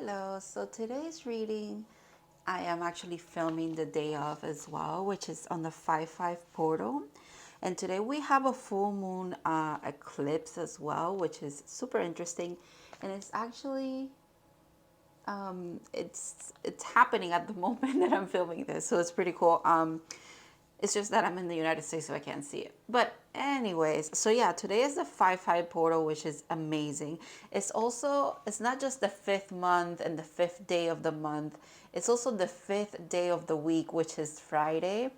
Hello, so today's reading I am actually filming the day of as well, which is on the 5-5 portal. And today we have a full moon eclipse as well, which is super interesting. And it's actually it's happening at the moment that I'm filming this, so it's pretty cool. It's just that I'm in the United States, so I can't see it. But anyways, so yeah, today is the 5-5 portal, which is amazing. It's not just the 5th month and the 5th day of the month. It's also the 5th day of the week, which is Friday,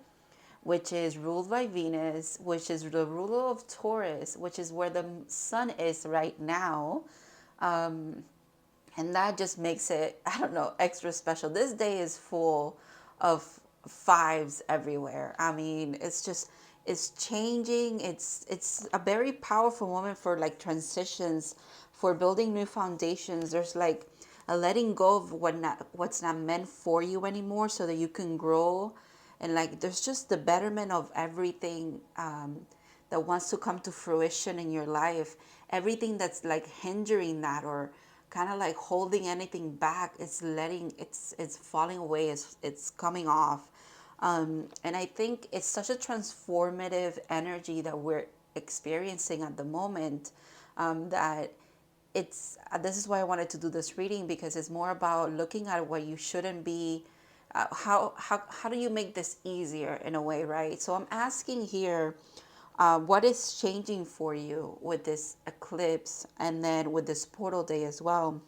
which is ruled by Venus, which is the ruler of Taurus, which is where the sun is right now. And that just makes it, I don't know, extra special. This day is full of fives everywhere. I mean, it's changing. It's a very powerful moment for like transitions, for building new foundations. There's like a letting go of what's not meant for you anymore, so that you can grow. And like there's just the betterment of everything that wants to come to fruition in your life. Everything that's like hindering that, or kind of like holding anything back, it's falling away, it's coming off. And I think it's such a transformative energy that we're experiencing at the moment, that this is why I wanted to do this reading, because it's more about looking at what you shouldn't be. How do you make this easier in a way, right? So I'm asking here, what is changing for you with this eclipse, and then with this portal day as well?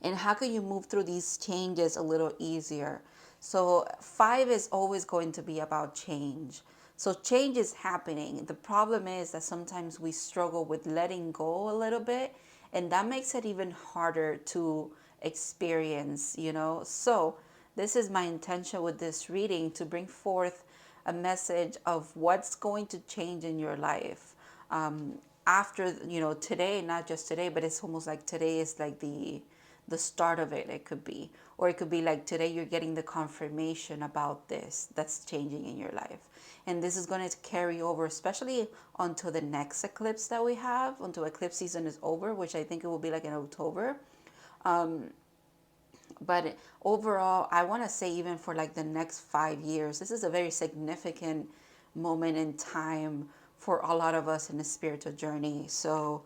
And how can you move through these changes a little easier? So 5 is always going to be about change. So change is happening. The problem is that sometimes we struggle with letting go a little bit, and that makes it even harder to experience, So this is my intention with this reading, to bring forth a message of what's going to change in your life. After, today, not just today, but it's almost like today is like the start of it. It could be, or it could be like today you're getting the confirmation about this that's changing in your life. And this is going to carry over, especially onto the next eclipse that we have, until eclipse season is over, which I think it will be like in October. But overall, I want to say even for like the next 5 years, this is a very significant moment in time for a lot of us in the spiritual journey. So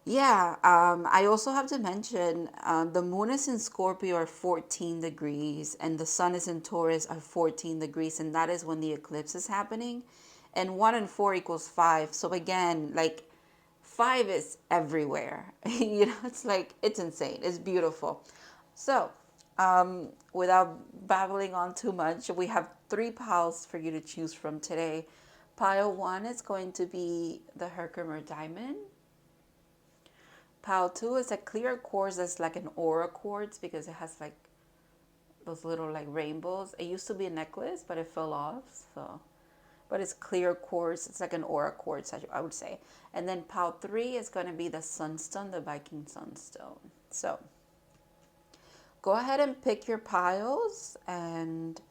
yeah, I also have to mention the moon is in Scorpio are 14 degrees, and the sun is in Taurus are 14 degrees, and that is when the eclipse is happening. And 1 and 4 equals 5. So again, like 5 is everywhere. It's like, it's insane. It's beautiful. So, without babbling on too much, we have 3 piles for you to choose from today. Pile 1 is going to be the Herkimer Diamond. Pile 2 is a clear quartz that's like an aura quartz, because it has like those little like rainbows. It used to be a necklace, but it fell off. So, but it's clear quartz. It's like an aura quartz, I would say. And then pile 3 is going to be the sunstone, the Viking sunstone. So go ahead and pick your piles. And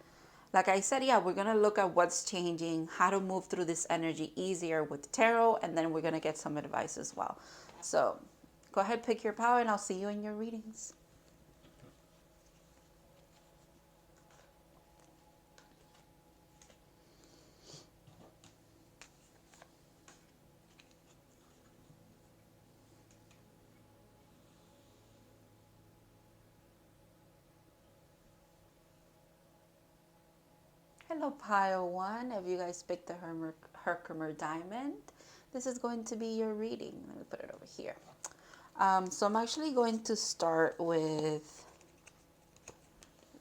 like I said, yeah, we're going to look at what's changing, how to move through this energy easier with tarot, and then we're going to get some advice as well. So go ahead, pick your pile, and I'll see you in your readings. Hello, pile 1. If you guys picked the Herkimer Diamond, this is going to be your reading. Let me put it over here. So I'm actually going to start with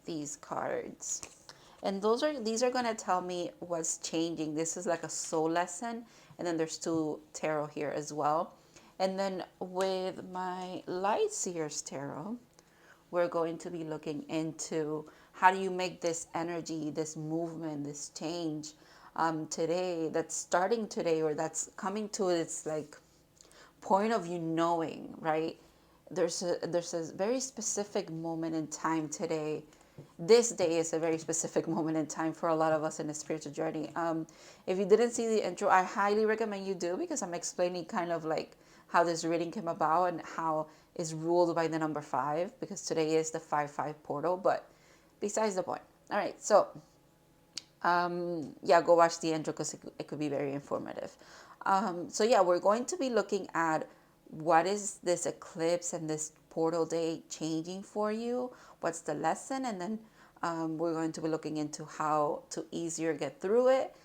these cards. And these are going to tell me what's changing. This is like a soul lesson. And then there's 2 tarot here as well. And then with my LIGHTSEERS tarot, we're going to be looking into how do you make this energy, this movement, this change today, that's starting today, or that's coming to its like point of you knowing, right? There's a very specific moment in time today. This day is a very specific moment in time for a lot of us in the spiritual journey. If you didn't see the intro, I highly recommend you do, because I'm explaining kind of like how this reading came about and how it's ruled by the number 5, because today is the 5-5 portal. But besides the point. All right, so yeah, go watch the intro because it could be very informative. So yeah, we're going to be looking at what is this eclipse and this portal day changing for you, what's the lesson, and then we're going to be looking into how to easier get through it,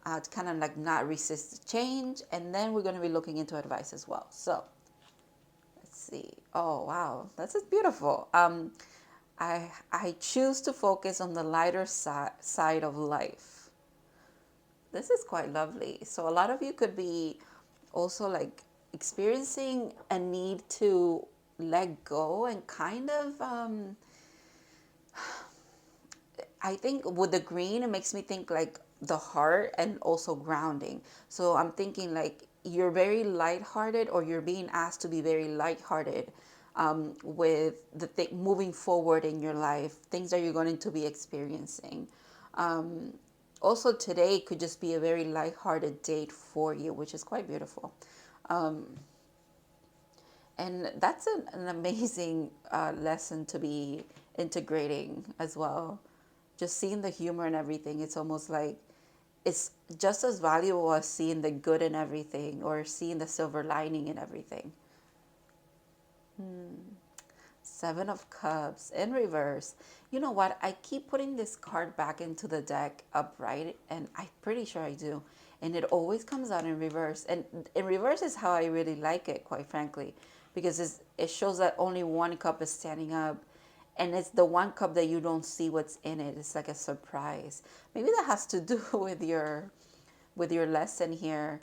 to kind of like not resist the change, and then we're going to be looking into advice as well. So let's see. Oh wow, this is beautiful. I choose to focus on the lighter side of life. This is quite lovely. So a lot of you could be also like experiencing a need to let go and kind of I think with the green, it makes me think like the heart and also grounding. So I'm thinking like you're very lighthearted, or you're being asked to be very lighthearted with the moving forward in your life, things that you're going to be experiencing. Also, today could just be a very lighthearted date for you, which is quite beautiful. And that's an amazing lesson to be integrating as well. Just seeing the humor in everything, it's almost like it's just as valuable as seeing the good in everything or seeing the silver lining in everything. 7 of Cups in reverse. You know what? I keep putting this card back into the deck upright, and I'm pretty sure I do. And it always comes out in reverse. And in reverse is how I really like it, quite frankly, because it shows that only one cup is standing up. And it's the one cup that you don't see what's in it. It's like a surprise. Maybe that has to do with your lesson here.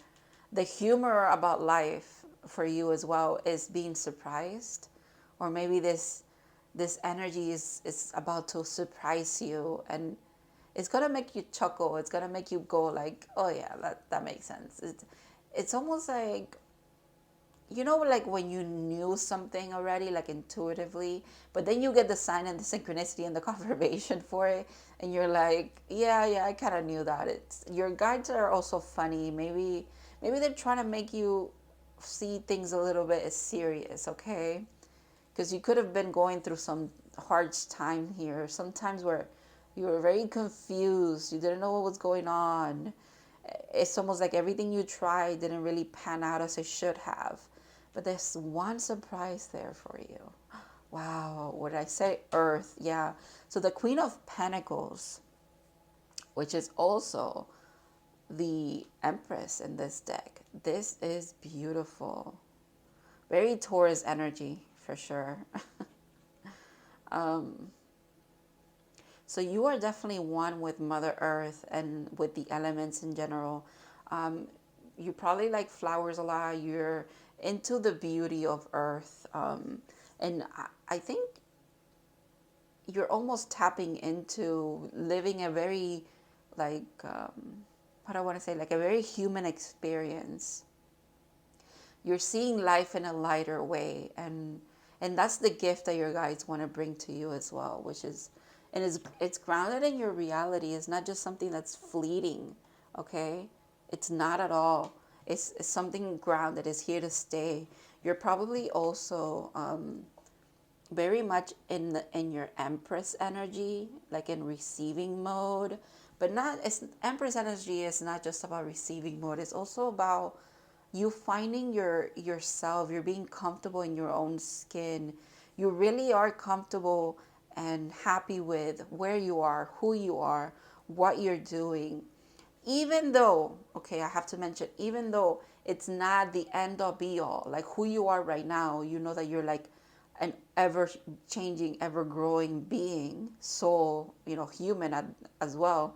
The humor about life for you as well is being surprised, or maybe this energy is about to surprise you, and it's gonna make you chuckle. It's gonna make you go like, oh yeah, that makes sense. It's almost like, you know, like when you knew something already, like intuitively, but then you get the sign and the synchronicity and the confirmation for it, and you're like, yeah, I kind of knew that. It's your guides are also funny. Maybe they're trying to make you see things a little bit as serious, okay? Because you could have been going through some hard time here. Sometimes where you were very confused, you didn't know what was going on. It's almost like everything you tried didn't really pan out as it should have. But there's one surprise there for you. Wow, what did I say? Earth, yeah. So the Queen of Pentacles, which is also the Empress in this deck. This is beautiful. Very Taurus energy, for sure. So you are definitely one with Mother Earth and with the elements in general. You probably like flowers a lot. You're into the beauty of Earth. And I think you're almost tapping into living a very, like, what do I want to say, like a very human experience. You're seeing life in a lighter way. And that's the gift that your guides want to bring to you as well, which is, and it's grounded in your reality. It's not just something that's fleeting, okay? It's not at all. It's something grounded. It's here to stay. You're probably also very much in your Empress energy, like in receiving mode. But Empress energy is not just about receiving mode. It's also about you finding yourself. You're being comfortable in your own skin. You really are comfortable and happy with where you are, who you are, what you're doing. Even though, okay, I have to mention, even though it's not the end all be all, like who you are right now, you know that you're like an ever changing, ever growing being, soul, human as well.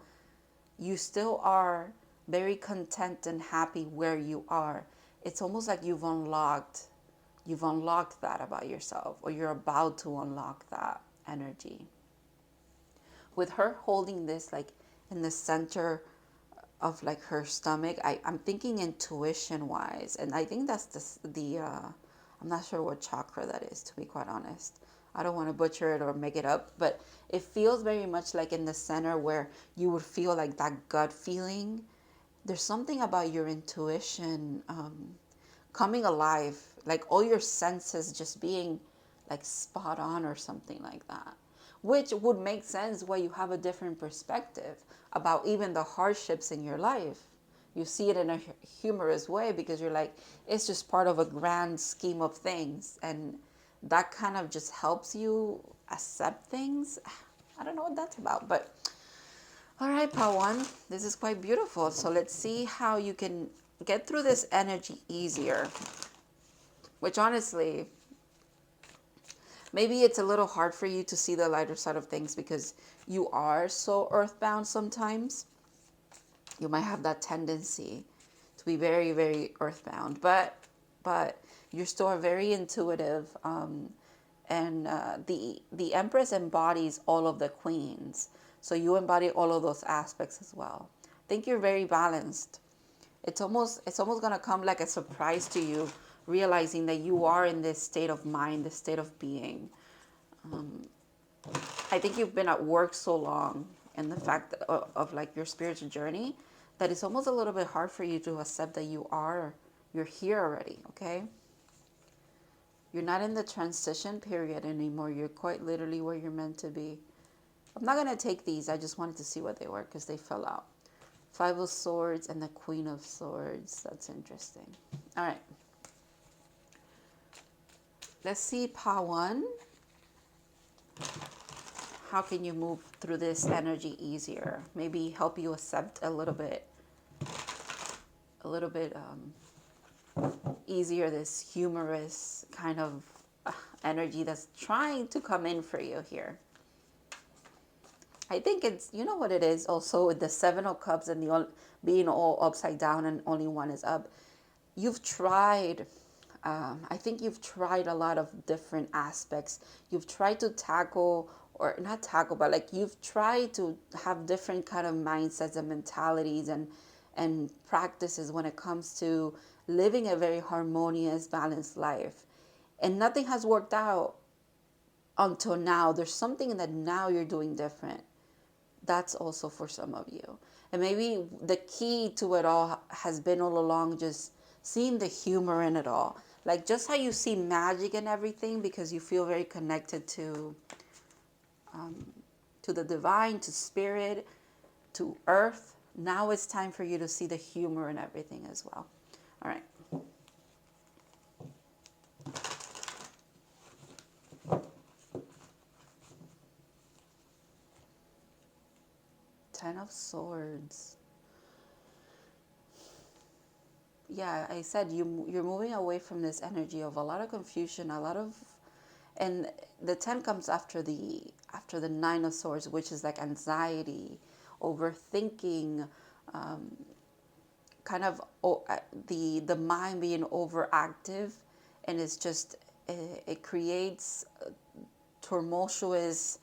You still are very content and happy where you are. It's almost like you've unlocked that about yourself, or you're about to unlock that energy. With her holding this like in the center of like her stomach, I'm thinking intuition wise, and I think that's the I'm not sure what chakra that is, to be quite honest. I don't want to butcher it or make it up, but it feels very much like in the center where you would feel like that gut feeling. There's something about your intuition coming alive like all your senses just being like spot on or something like that, which would make sense why you have a different perspective about even the hardships in your life. You see it in a humorous way because you're like, it's just part of a grand scheme of things. And that kind of just helps you accept things. I don't know what that's about, but all right, Pawan, this is quite beautiful. So let's see how you can get through this energy easier, which honestly, maybe it's a little hard for you to see the lighter side of things because you are so earthbound sometimes. You might have that tendency to be very, very earthbound, but you're still very intuitive. The Empress embodies all of the queens, so you embody all of those aspects as well. I think you're very balanced. It's almost gonna come like a surprise to you, realizing that you are in this state of mind, this state of being. I think you've been at work so long, and the fact of like your spiritual journey, that it's almost a little bit hard for you to accept that you're here already. Okay. You're not in the transition period anymore. You're quite literally where you're meant to be. I'm not going to take these. I just wanted to see what they were because they fell out. Five of Swords and the Queen of Swords. That's interesting. All right. Let's see, Pawan. How can you move through this energy easier? Maybe help you accept a little bit easier this humorous kind of energy that's trying to come in for you here. I think it's, you know what it is also with the Seven of Cups and the being all upside down and only one is up. You've tried, I think you've tried a lot of different aspects. You've tried to tackle, or not tackle, but like you've tried to have different kind of mindsets and mentalities and practices when it comes to living a very harmonious, balanced life. And nothing has worked out until now. There's something that now you're doing different. That's also for some of you. And maybe the key to it all has been all along just seeing the humor in it all. Like just how you see magic in everything because you feel very connected to the divine, to spirit, to earth. Now it's time for you to see the humor in everything as well. All right. Ten of Swords. Yeah, I said you're moving away from this energy of a lot of confusion, a lot of, and the 10 comes after the Nine of Swords, which is like anxiety, overthinking, kind of the mind being overactive, and it's just it creates tumultuous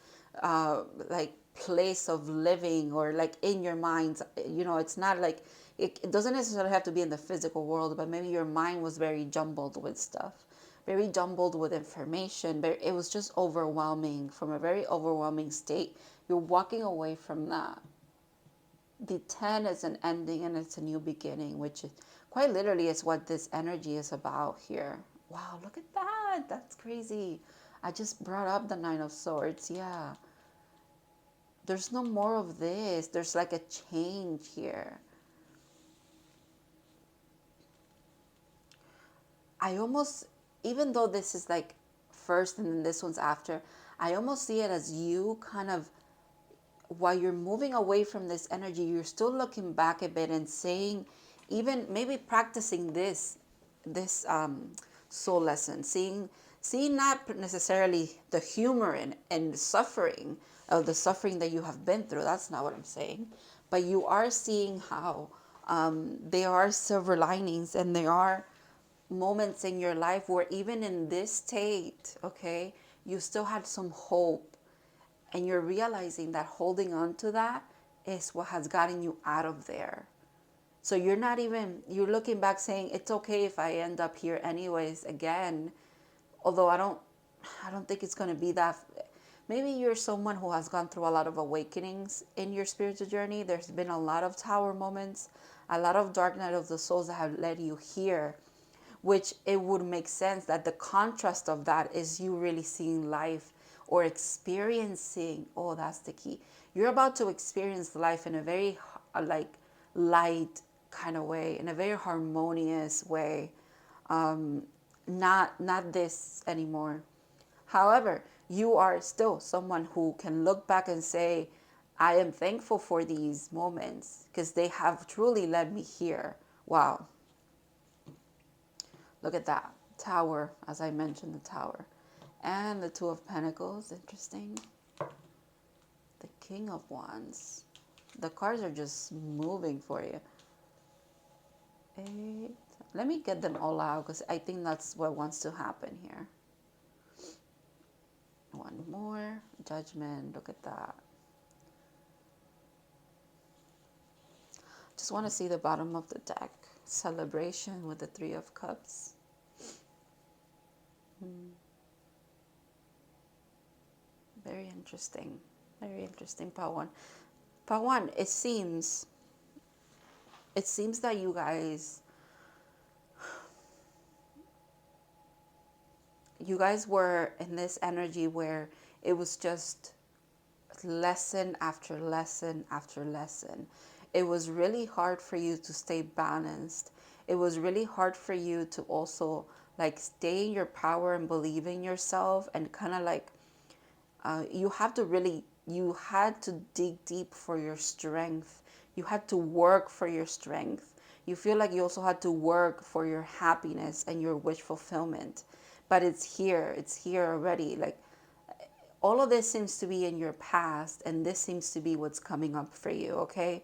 like place of living, or like in your mind. You know, it's not like it doesn't necessarily have to be in the physical world, but maybe your mind was very jumbled with stuff, very jumbled with information, but it was just overwhelming, from a very overwhelming state. You're walking away from that. The 10 is an ending and it's a new beginning, which is quite literally is what this energy is about here. Wow, look at that. That's crazy. I just brought up the Nine of Swords. Yeah. There's no more of this. There's like a change here. I almost, even though this is like first and then this one's after, I almost see it as you kind of, while you're moving away from this energy, you're still looking back a bit and saying, even maybe practicing this soul lesson, seeing not necessarily the humor and suffering of the suffering that you have been through. That's not what I'm saying, but you are seeing how there are silver linings, and there are moments in your life where even in this state, okay, you still had some hope. And you're realizing that holding on to that is what has gotten you out of there. So you're not even, you're looking back saying, it's okay if I end up here anyways again. Although I don't think it's going to be that. Maybe you're someone who has gone through a lot of awakenings in your spiritual journey. There's been a lot of tower moments, a lot of dark night of the souls that have led you here, which it would make sense that the contrast of that is you really seeing life or experiencing, oh, that's the key. You're about to experience life in a very like light kind of way, in a very harmonious way. Not this anymore. However, you are still someone who can look back and say, I am thankful for these moments because they have truly led me here. Wow. Look at that. Tower, as I mentioned, the tower. And the Two of Pentacles, interesting. The King of Wands. The cards are just moving for you. 8. Let me get them all out because I think that's what wants to happen here. One more. Judgment. Look at that. Just want to see the bottom of the deck. Celebration with the Three of Cups. Very interesting. Very interesting, Pawan. Pawan, it seems that you guys were in this energy where it was just lesson after lesson after lesson. It was really hard for you to stay balanced. It was really hard for you to also like stay in your power and believe in yourself, and kind of like you had to dig deep for your strength. You had to work for your strength. You feel like you also had to work for your happiness and your wish fulfillment. But it's here already. Like all of this seems to be in your past, and this seems to be what's coming up for you, okay?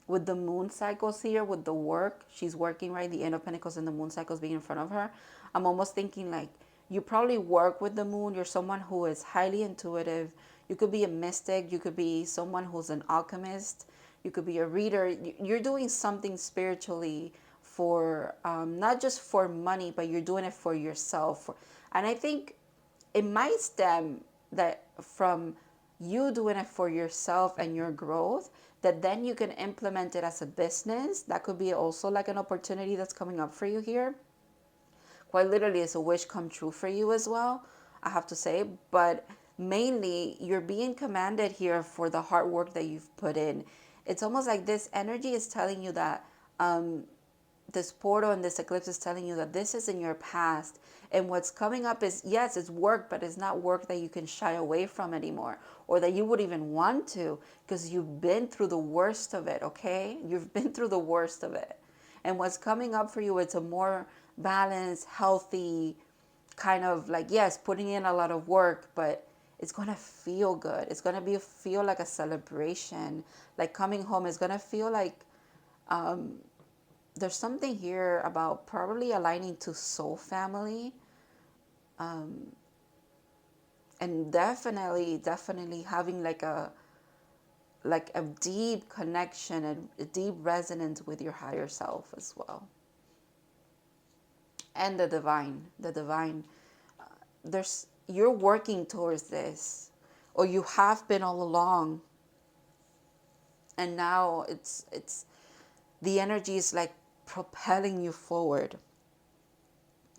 With the moon cycles here, with the work, she's working, right? The Eight of Pentacles and the moon cycles being in front of her. I'm almost thinking like you probably work with the moon. You're someone who is highly intuitive. You could be a mystic. You could be someone who's an alchemist. You could be a reader. You're doing something spiritually for not just for money, but you're doing it for yourself. And I think it might stem that from you doing it for yourself and your growth, that then you can implement it as a business. That could be also like an opportunity that's coming up for you here. Quite literally, it's a wish come true for you as well, I have to say. But mainly, you're being commanded here for the hard work that you've put in. It's almost like this energy is telling you that this portal and this eclipse is telling you that this is in your past, and what's coming up is, yes, it's work, but it's not work that you can shy away from anymore, or that you would even want to, because you've been through the worst of it, okay? You've been through the worst of it. And what's coming up for you, it's a more balanced, healthy kind of like, yes, putting in a lot of work, but it's going to feel good. It's going to feel like a celebration. Like coming home is going to feel like there's something here about probably aligning to soul family, and definitely having like a deep connection and a deep resonance with your higher self as well. And the divine, you're working towards this, or you have been all along, and now it's the energy is like propelling you forward.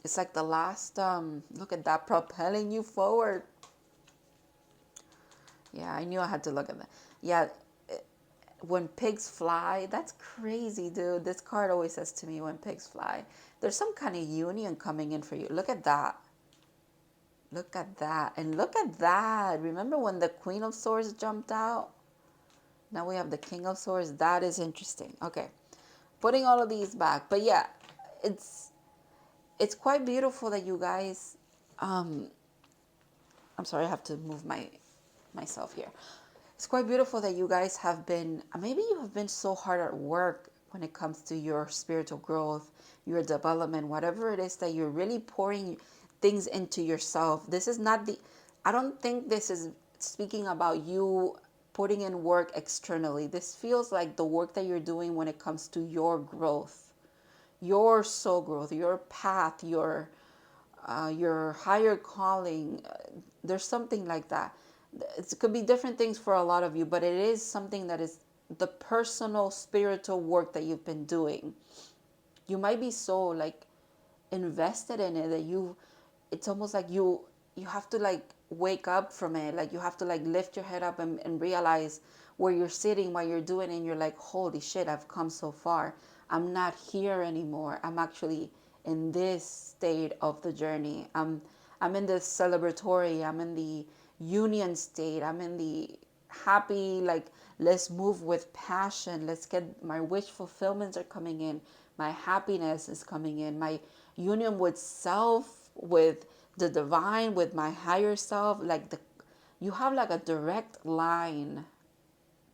It's like the last, look at that, propelling you forward. Yeah, I knew I had to look at that. Yeah, when pigs fly, that's crazy, dude. This card always says to me, when pigs fly, there's some kind of union coming in for you. Look at that. Look at that. And look at that. Remember when the Queen of Swords jumped out? Now we have the King of Swords. That is interesting. Okay. Putting all of these back. But yeah, it's quite beautiful that you guys, I'm sorry, I have to move myself here. It's quite beautiful that you guys have been, maybe you have been so hard at work when it comes to your spiritual growth, your development, whatever it is that you're really pouring things into yourself. This is not I don't think this is speaking about you putting in work externally. This feels like the work that you're doing when it comes to your growth, your soul growth, your path, your higher calling. There's something like that. It could be different things for a lot of you, but it is something that is the personal spiritual work that you've been doing. You might be so like invested in it that it's almost like you have to like wake up from it. Like you have to like lift your head up and realize where you're sitting, what you're doing, and you're like, holy shit, I've come so far. I'm not here anymore. I'm actually in this state of the journey. I'm in the celebratory, I'm in the union state, I'm in the happy, like, let's move with passion, let's get, my wish fulfillments are coming in, my happiness is coming in, my union with self, with the divine, with my higher self. Like you have like a direct line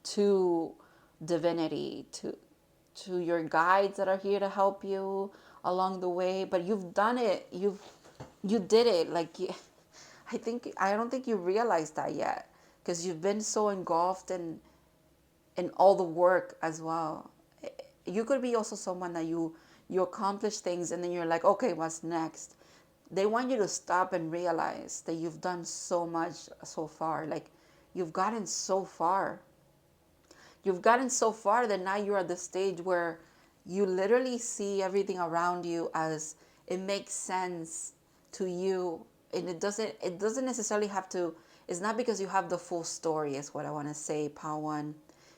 to divinity, to your guides that are here to help you along the way. But you've done it, you did it. Like I don't think you realize that yet, because you've been so engulfed in all the work as well. You could be also someone that you accomplish things and then you're like, okay, what's next? They want you to stop and realize that you've done so much so far. Like you've gotten so far. You've gotten so far that now you're at the stage where you literally see everything around you as it makes sense to you. And it doesn't necessarily have to, it's not because you have the full story, is what I want to say, Pawan.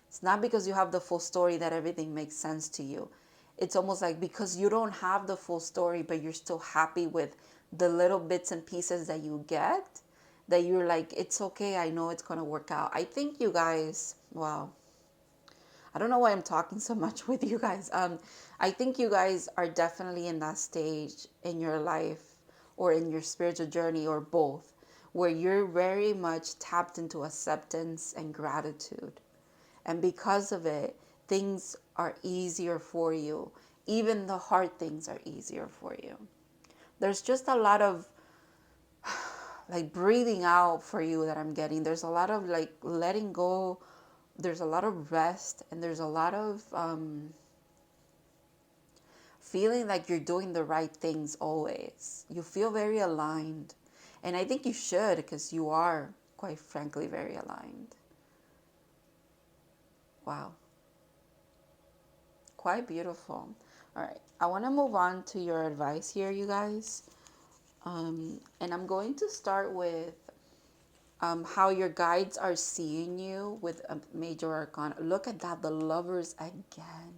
It's not because you have the full story that everything makes sense to you. It's almost like because you don't have the full story, but you're still happy with the little bits and pieces that you get, that you're like, it's okay, I know it's going to work out. I think you guys, wow. I don't know why I'm talking so much with you guys. I think you guys are definitely in that stage in your life or in your spiritual journey or both, where you're very much tapped into acceptance and gratitude. And because of it, things are easier for you. Even the hard things are easier for you. There's just a lot of like breathing out for you that I'm getting. There's a lot of like letting go. There's a lot of rest, and there's a lot of feeling like you're doing the right things always. You feel very aligned. And I think you should, because you are, quite frankly, very aligned. Wow. Quite beautiful. All right. I want to move on to your advice here, you guys. And I'm going to start with how your guides are seeing you with a major arcana. Look at that, the Lovers again.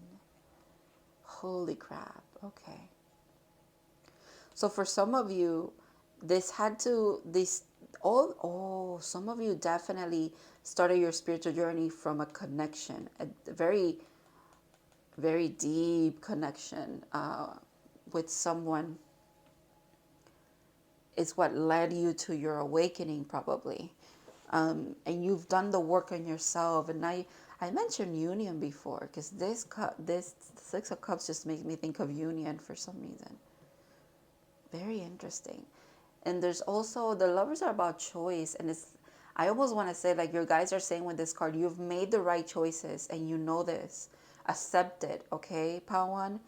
Holy crap. Okay. So for some of you, some of you definitely started your spiritual journey from a connection, a very, very deep connection with someone. Is what led you to your awakening, probably. And you've done the work on yourself. And I mentioned union before, because this Six of Cups just makes me think of union for some reason. Very interesting. And there's also, the Lovers are about choice. And I almost want to say, like your guys are saying with this card, you've made the right choices and you know this. Accept it, okay, Pawan?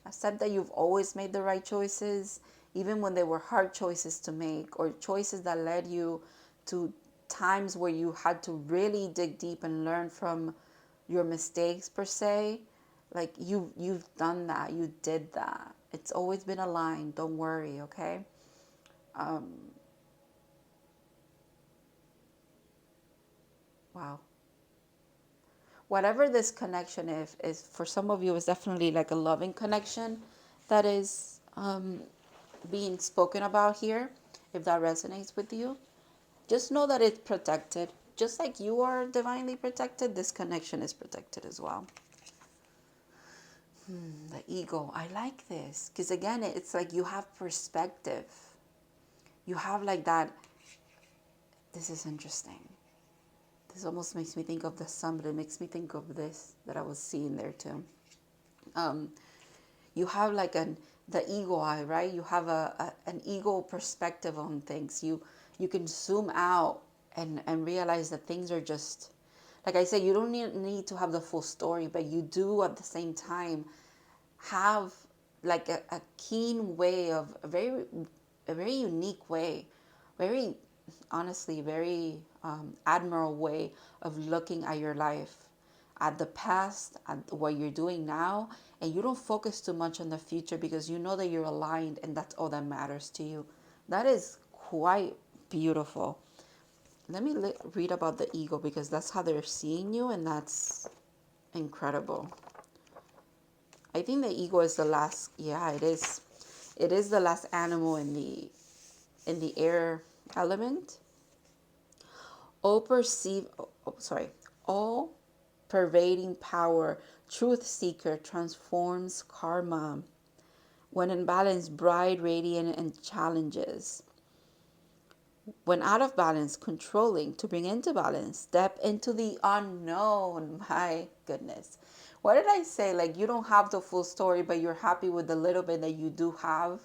Accept that you've always made the right choices, even when they were hard choices to make, or choices that led you to times where you had to really dig deep and learn from your mistakes, per se. Like you've done that, you did that. It's always been aligned. Don't worry, okay? Wow. Whatever this connection is for some of you, is definitely like a loving connection that is being spoken about here. If that resonates with you, just know that it's protected. Just like you are divinely protected, this connection is protected as well. The ego. I like this. Because again, it's like you have perspective. You have like that. This is interesting. This almost makes me think of the sun, but it makes me think of this that I was seeing there too. You have like the ego eye, right? You have an ego perspective on things. You can zoom out and realize that things are just, like I said, you don't need to have the full story, but you do at the same time have like a keen way of a very unique way, very honestly, very admirable way of looking at your life. at the past, at what you're doing now, and you don't focus too much on the future because you know that you're aligned and that's all that matters to you. That is quite beautiful. Let me read about the ego because that's how they're seeing you, and that's incredible. I think the ego is the last, yeah, it is. It is the last animal in the air element. All perceive, all pervading power, truth seeker transforms karma. When in balance, bright, radiant, and challenges. When out of balance, controlling to bring into balance, step into the unknown. My goodness. What did I say? Like, you don't have the full story, but you're happy with the little bit that you do have.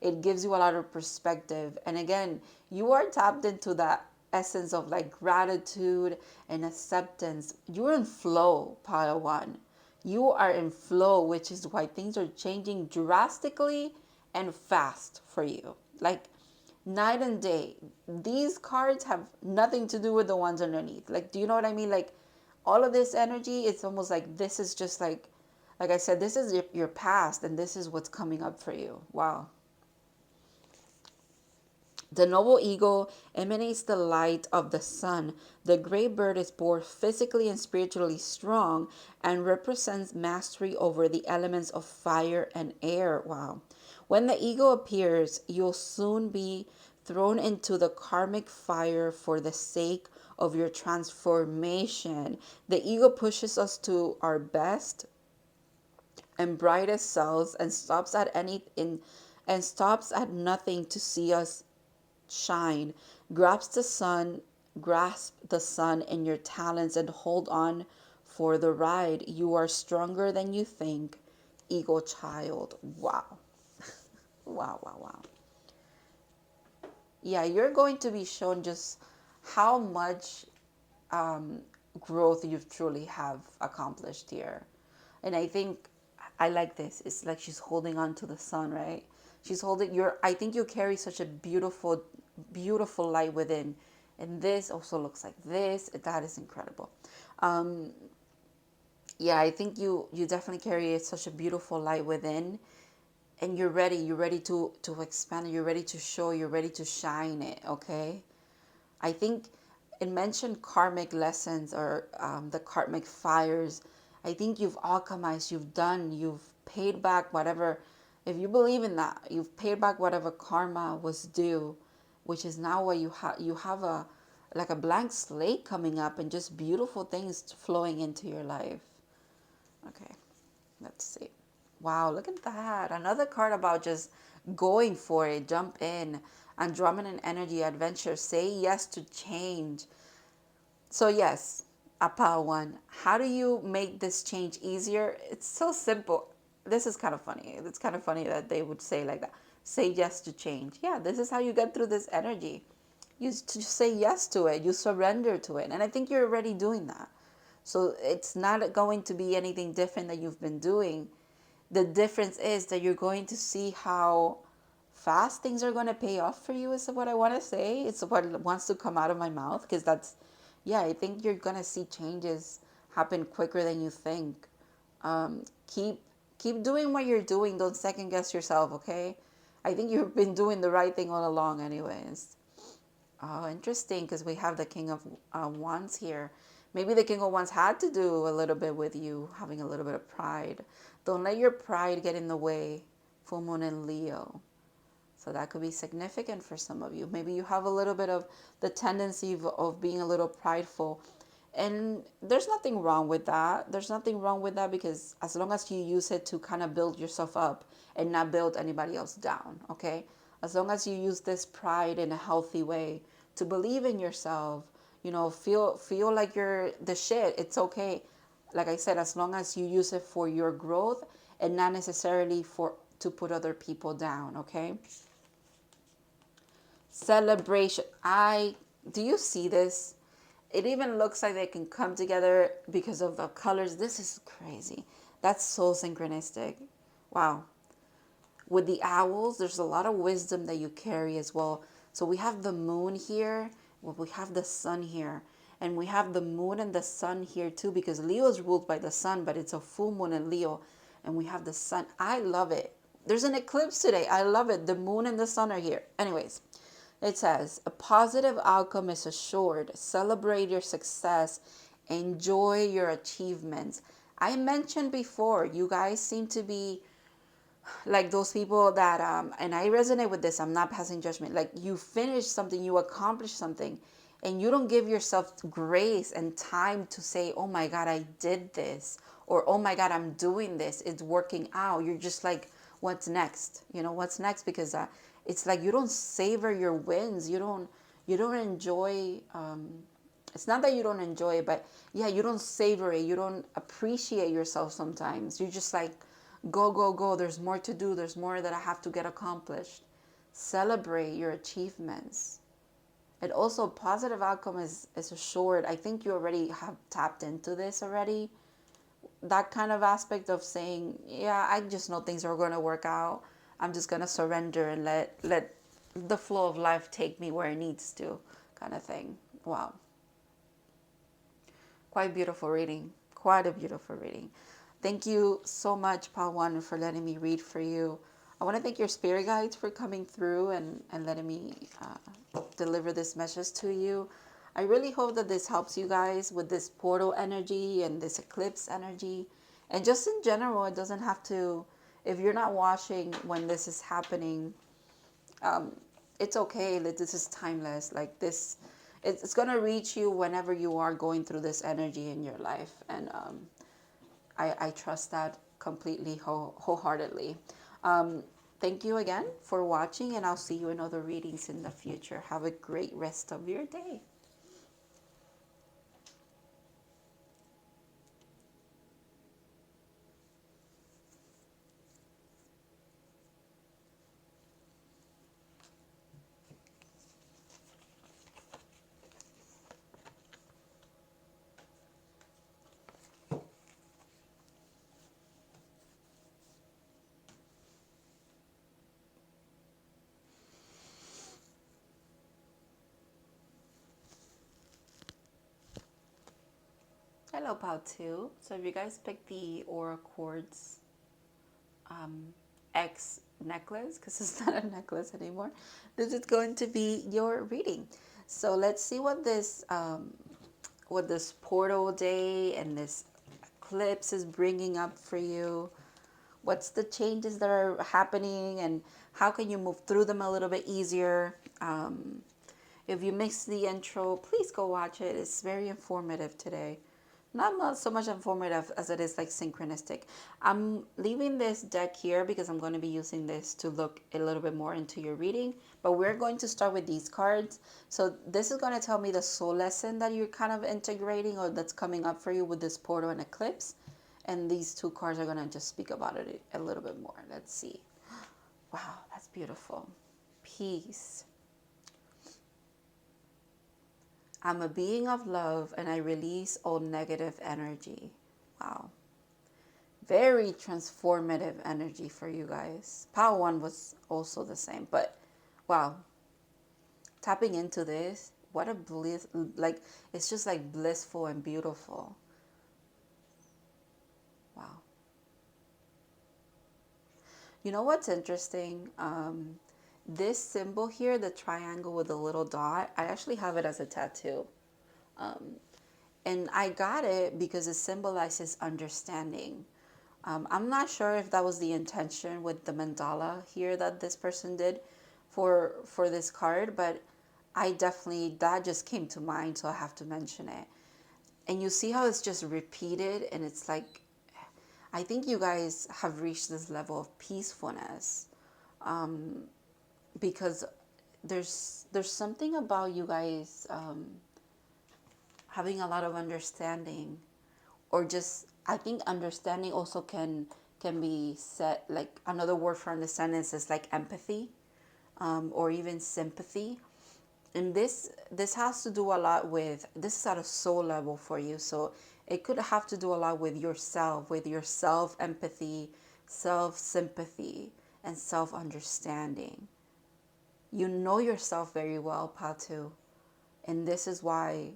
It gives you a lot of perspective. And again, you are tapped into that essence of like gratitude and acceptance. You're in flow, pile one. You are in flow, which is why things are changing drastically and fast for you. Like, night and day. These cards have nothing to do with the ones underneath. Like, do you know what I mean? Like, all of this energy, it's almost like this is just like I said, this is your past and this is what's coming up for you. Wow. The noble ego emanates the light of the sun. The great bird is both physically and spiritually strong and represents mastery over the elements of fire and air. Wow. When the ego appears, you'll soon be thrown into the karmic fire for the sake of your transformation. The ego pushes us to our best and brightest selves and stops at nothing to see us shine. Grasp the sun in your talons and hold on for the ride. You are stronger than you think, ego child. Wow. Wow, wow, wow. Yeah, you're going to be shown just how much growth you truly have accomplished here. And I think I like this. It's like she's holding on to the sun, right? She's holding I think you carry such a beautiful, beautiful light within. And this also looks like this. That is incredible. Yeah, I think you definitely carry such a beautiful light within, and you're ready to expand it. You're ready to show, you're ready to shine it. Okay. I think it mentioned karmic lessons or the karmic fires. I think you've alchemized, you've paid back whatever. If you believe in that, you've paid back whatever karma was due, which is now what you have. You have like a blank slate coming up and just beautiful things flowing into your life. Okay, let's see. Wow, look at that. Another card about just going for it, jump in. Andromedan energy, adventure, say yes to change. So yes, Apa one, how do you make this change easier? It's so simple. This is kind of funny. It's kind of funny that they would say like that. Say yes to change. Yeah, this is how you get through this energy. You just say yes to it. You surrender to it. And I think you're already doing that. So it's not going to be anything different that you've been doing. The difference is that you're going to see how fast things are going to pay off for you, is what I want to say. It's what wants to come out of my mouth because that's, yeah, I think you're going to see changes happen quicker than you think. Keep doing what you're doing. Don't second guess yourself, okay? I think you've been doing the right thing all along anyways. Oh, interesting, because we have the King of Wands here. Maybe the King of Wands had to do a little bit with you having a little bit of pride. Don't let your pride get in the way. Full Moon in Leo. So that could be significant for some of you. Maybe you have a little bit of the tendency of being a little prideful. And there's nothing wrong with that. There's nothing wrong with that because as long as you use it to kind of build yourself up and not build anybody else down, okay? As long as you use this pride in a healthy way to believe in yourself, you know, feel like you're the shit. It's okay. Like I said, as long as you use it for your growth and not necessarily to put other people down, okay? Celebration. Do you see this? It even looks like they can come together because of the colors. This is crazy. That's so synchronistic. Wow. With the owls, there's a lot of wisdom that you carry as well. So we have the moon here. Well, we have the sun here. And we have the moon and the sun here too, because Leo is ruled by the sun, but it's a full moon in Leo. And we have the sun. I love it. There's an eclipse today. I love it. The moon and the sun are here. Anyways, it says, a positive outcome is assured. Celebrate your success. Enjoy your achievements. I mentioned before, you guys seem to be like those people that, and I resonate with this, I'm not passing judgment. Like, you finish something, you accomplish something, and you don't give yourself grace and time to say, oh my God, I did this. Or, oh my God, I'm doing this. It's working out. You're just like, what's next? You know, what's next? Because it's like you don't savor your wins. You don't enjoy, it's not that you don't enjoy it, but yeah, you don't savor it. You don't appreciate yourself sometimes. You're just like, go, go, go. There's more to do. There's more that I have to get accomplished. Celebrate your achievements. And also, positive outcome is assured. I think you already have tapped into this already. That kind of aspect of saying, yeah, I just know things are going to work out. I'm just going to surrender and let the flow of life take me where it needs to, kind of thing. Wow. Quite beautiful reading. Quite a beautiful reading. Thank you so much, Pawan, for letting me read for you. I want to thank your spirit guides for coming through and letting me deliver this message to you. I really hope that this helps you guys with this portal energy and this eclipse energy. And just in general, it doesn't have to, if you're not watching when this is happening, it's okay. This is timeless. Like this, it's going to reach you whenever you are going through this energy in your life. And I trust that completely, wholeheartedly. Thank you again for watching, and I'll see you in other readings in the future. Have a great rest of your day. Hello, Pal 2. So if you guys picked the Aura Quartz X necklace, because it's not a necklace anymore, this is going to be your reading. So let's see what this portal day and this eclipse is bringing up for you. What's the changes that are happening, and how can you move through them a little bit easier? If you missed the intro, please go watch it. It's very informative today. Not so much informative as it is like synchronistic. I'm leaving this deck here because I'm going to be using this to look a little bit more into your reading. But we're going to start with these cards. So this is going to tell me the soul lesson that you're kind of integrating or that's coming up for you with this portal and eclipse. And these two cards are going to just speak about it a little bit more. Let's see. Wow, that's beautiful. Peace. I'm a being of love and I release all negative energy. Wow. Very transformative energy for you guys. Power 1 was also the same, but wow. Tapping into this, what a bliss, like, it's just like blissful and beautiful. Wow. You know what's interesting? This symbol here, the triangle with the little dot, I actually have it as a tattoo. And I got it because it symbolizes understanding. I'm not sure if that was the intention with the mandala here that this person did for this card, but I definitely, that just came to mind, so I have to mention it. And you see how it's just repeated, and it's like, I think you guys have reached this level of peacefulness. Because there's something about you guys having a lot of understanding, or just, I think understanding also can be set, like another word for understanding is like empathy, or even sympathy. And this has to do a lot with, this is at a soul level for you, so it could have to do a lot with your self empathy, self sympathy, and self understanding. You know yourself very well, Patu. And this is why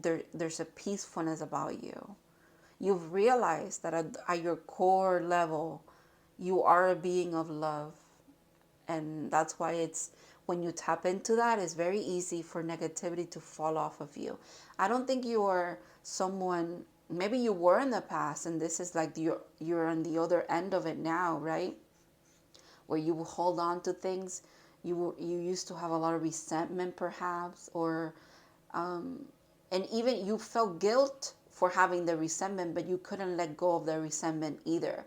there's a peacefulness about you. You've realized that at your core level, you are a being of love. And that's why it's, when you tap into that, it's very easy for negativity to fall off of you. I don't think you are someone, maybe you were in the past, and this is like you're on the other end of it now, right? Where you will hold on to things. You used to have a lot of resentment, perhaps, or and even you felt guilt for having the resentment, but you couldn't let go of the resentment either.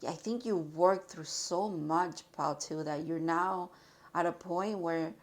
I think you worked through so much, Paul, too, that you're now at a point where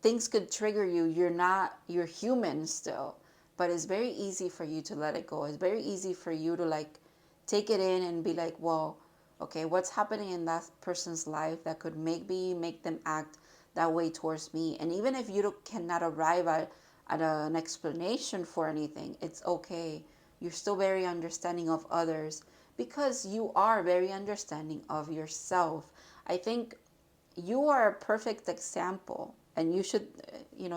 things could trigger you. You're human still, but it's very easy for you to let it go. It's very easy for you to like take it in and be like, well, okay, what's happening in that person's life that could make them act that way towards me? And even if you cannot arrive at an explanation for anything, it's okay. You're still very understanding of others because you are very understanding of yourself. I think you are a perfect example, and you should,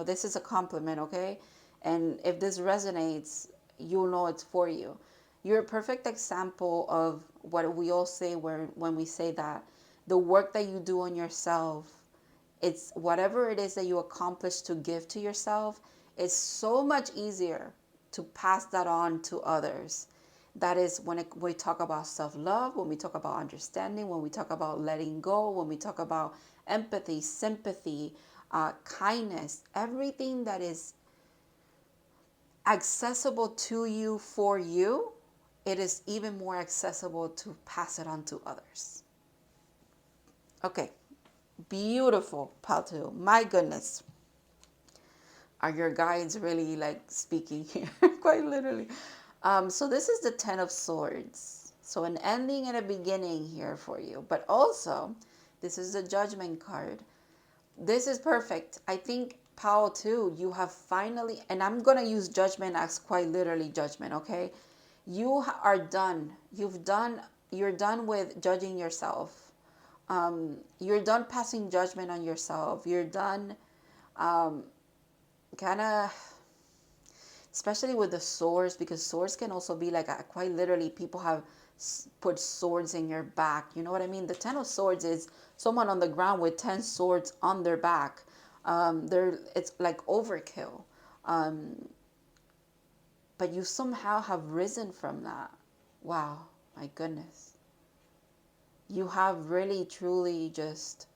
this is a compliment, okay? And if this resonates, you'll know it's for you. You're a perfect example of what we all say when we say that the work that you do on yourself, it's whatever it is that you accomplish to give to yourself, it's so much easier to pass that on to others. That is when we talk about self-love, when we talk about understanding, when we talk about letting go, when we talk about empathy, sympathy, kindness, everything that is accessible to you for you, it is even more accessible to pass it on to others. Okay, beautiful, Patu. My goodness. Are your guides really like speaking here? Quite literally. So this is the Ten of Swords. So an ending and a beginning here for you. But also, this is the Judgment card. This is perfect. I think, Paul, too, you have finally, and I'm going to use judgment as quite literally judgment, okay? You are done. You're done with judging yourself. You're done passing judgment on yourself. You're done kind of, especially with the swords, because swords can also be like quite literally people have put swords in your back. You know what I mean? The Ten of Swords is someone on the ground with 10 swords on their back. It's like overkill. But you somehow have risen from that. Wow, my goodness. You have really, truly just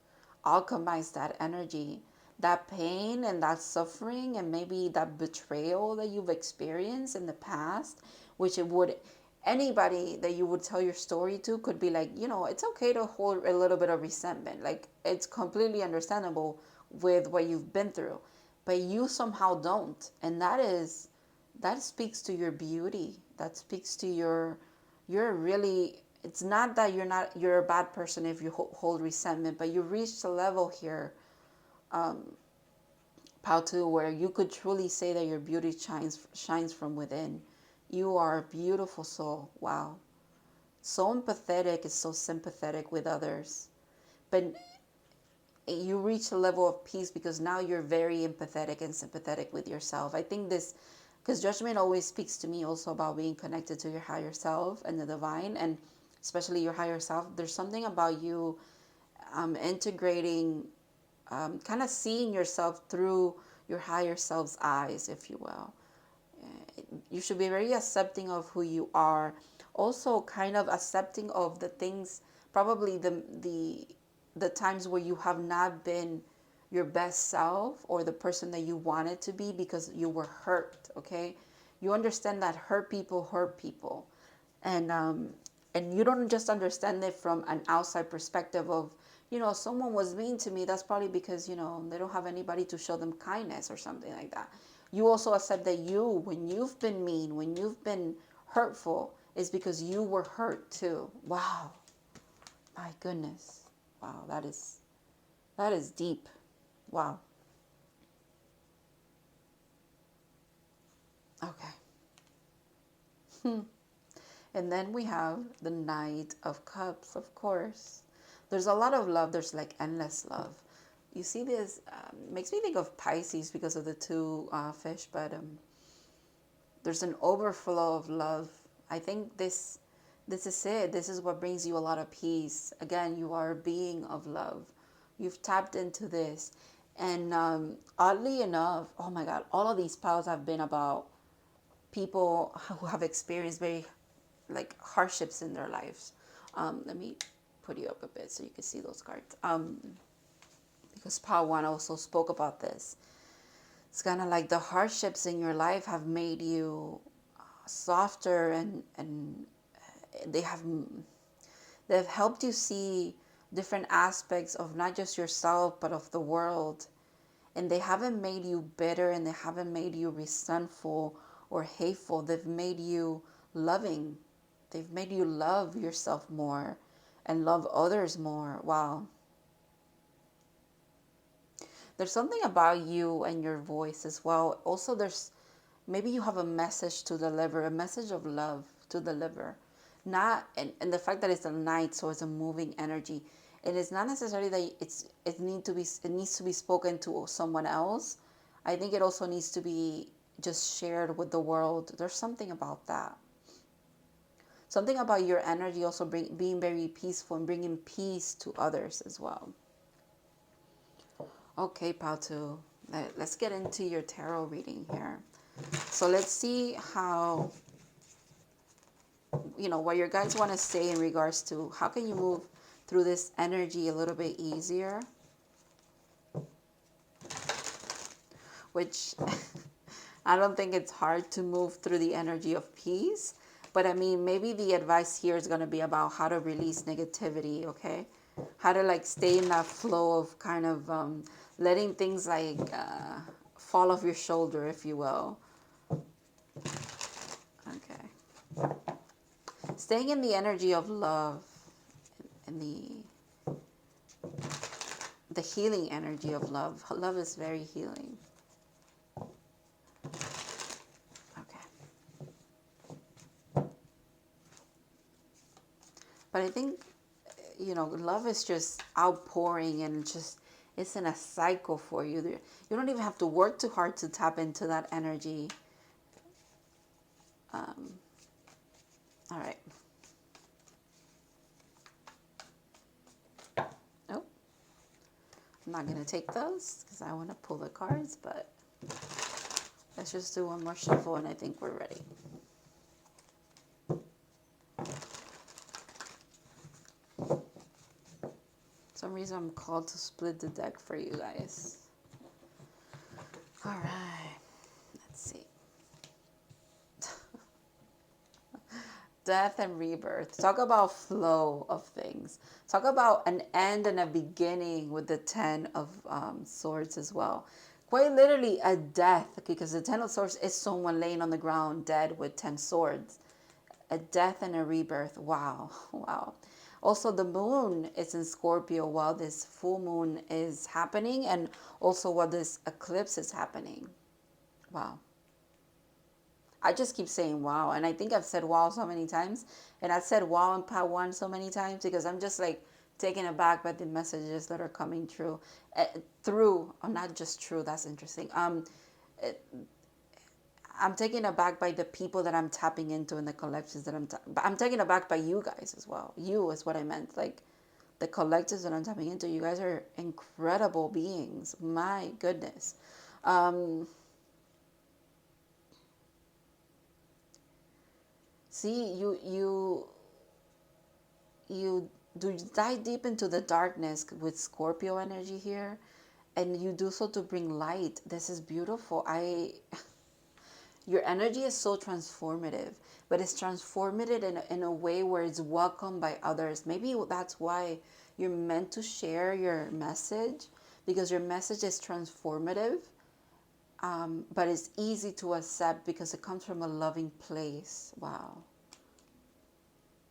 alchemized that energy, that pain and that suffering, and maybe that betrayal that you've experienced in the past, which it would, anybody that you would tell your story to could be like, it's okay to hold a little bit of resentment. Like, it's completely understandable with what you've been through, but you somehow don't. And that speaks to your beauty. That speaks to you're really, it's not that you're a bad person if you hold resentment, but you reached a level here, Pautu, where you could truly say that your beauty shines from within. You are a beautiful soul. Wow. So empathetic, is so sympathetic with others. But you reach a level of peace because now you're very empathetic and sympathetic with yourself. I think this, because judgment always speaks to me also about being connected to your higher self and the divine, and especially your higher self. There's something about you integrating, kind of seeing yourself through your higher self's eyes, if you will. You should be very accepting of who you are. Also kind of accepting of the things, probably the times where you have not been your best self or the person that you wanted to be because you were hurt, okay? You understand that hurt people. And you don't just understand it from an outside perspective of, someone was mean to me. That's probably because, they don't have anybody to show them kindness or something like that. You also accept that when you've been mean, when you've been hurtful, it's because you were hurt too. Wow. My goodness. Wow, that is deep. Wow. Okay. And then we have the Knight of Cups, of course. There's a lot of love. There's like endless love. you see this, makes me think of Pisces because of the two fish, but there's an overflow of love. I think this is it. This is what brings you a lot of peace. Again, you are a being of love. You've tapped into this. And oddly enough, oh my God, all of these piles have been about people who have experienced very like hardships in their lives. Let me put you up a bit so you can see those cards. Because pile one also spoke about this. It's kind of like the hardships in your life have made you softer, and they have they've helped you see different aspects of not just yourself but of the world. And they haven't made you bitter, and they haven't made you resentful or hateful. They've made you loving. They've made you love yourself more and love others more. Wow. There's something about you and your voice as well. Also, there's maybe you have a message to deliver, a message of love to deliver. Not, and the fact that it's a night, so it's a moving energy. It is not necessarily that it needs to be spoken to someone else. I think it also needs to be just shared with the world. There's something about that. Something about your energy also being very peaceful and bringing peace to others as well. Okay, Patu, let's get into your tarot reading here. So let's see how, what your guides want to say in regards to how can you move through this energy a little bit easier. Which I don't think it's hard to move through the energy of peace. But I mean, maybe the advice here is going to be about how to release negativity, okay? How to like stay in that flow of kind of letting things like fall off your shoulder, if you will. Okay. Staying in the energy of love and the healing energy of love. Love is very healing. Okay. But I think, love is just outpouring, and it's in a cycle for you. You don't even have to work too hard to tap into that energy. All right. Oh, I'm not going to take those because I want to pull the cards, but let's just do one more shuffle and I think we're ready. For some reason I'm called to split the deck for you guys. All right. Let's see. Death and rebirth. Talk about flow of things. Talk about an end and a beginning with the Ten of Swords as well. Quite literally a death, because the Ten of Swords is someone laying on the ground dead with 10 swords. A death and a rebirth. Wow. Wow. Also, the moon is in Scorpio while this full moon is happening, and also while this eclipse is happening. Wow. I just keep saying wow, and I think I've said wow so many times, and I've said wow in part one so many times because I'm just like taken aback by the messages that are coming through, not just true. That's interesting. I'm taken aback by the people that I'm tapping into in the collectives that I'm taken aback by you guys as well. You is what I meant, like the collectives that I'm tapping into. You guys are incredible beings. My goodness. See, you do dive deep into the darkness with Scorpio energy here, and you do so to bring light. This is beautiful. Your energy is so transformative, but it's transformative in a way where it's welcomed by others. Maybe that's why you're meant to share your message, because your message is transformative, but it's easy to accept because it comes from a loving place. Wow.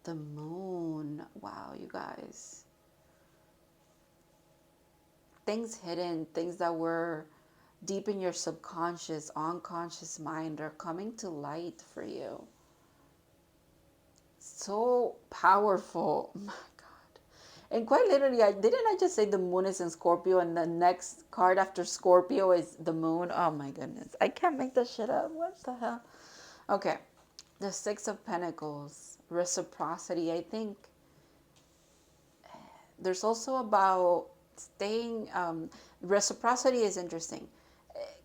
The moon. Wow, you guys. Things hidden, things that were deep in your subconscious, unconscious mind are coming to light for you. So powerful. Oh my God. And quite literally, I just say the moon is in Scorpio and the next card after Scorpio is the moon? Oh my goodness. I can't make this shit up. What the hell? Okay. The Six of Pentacles. Reciprocity. I think there's also about staying, reciprocity is interesting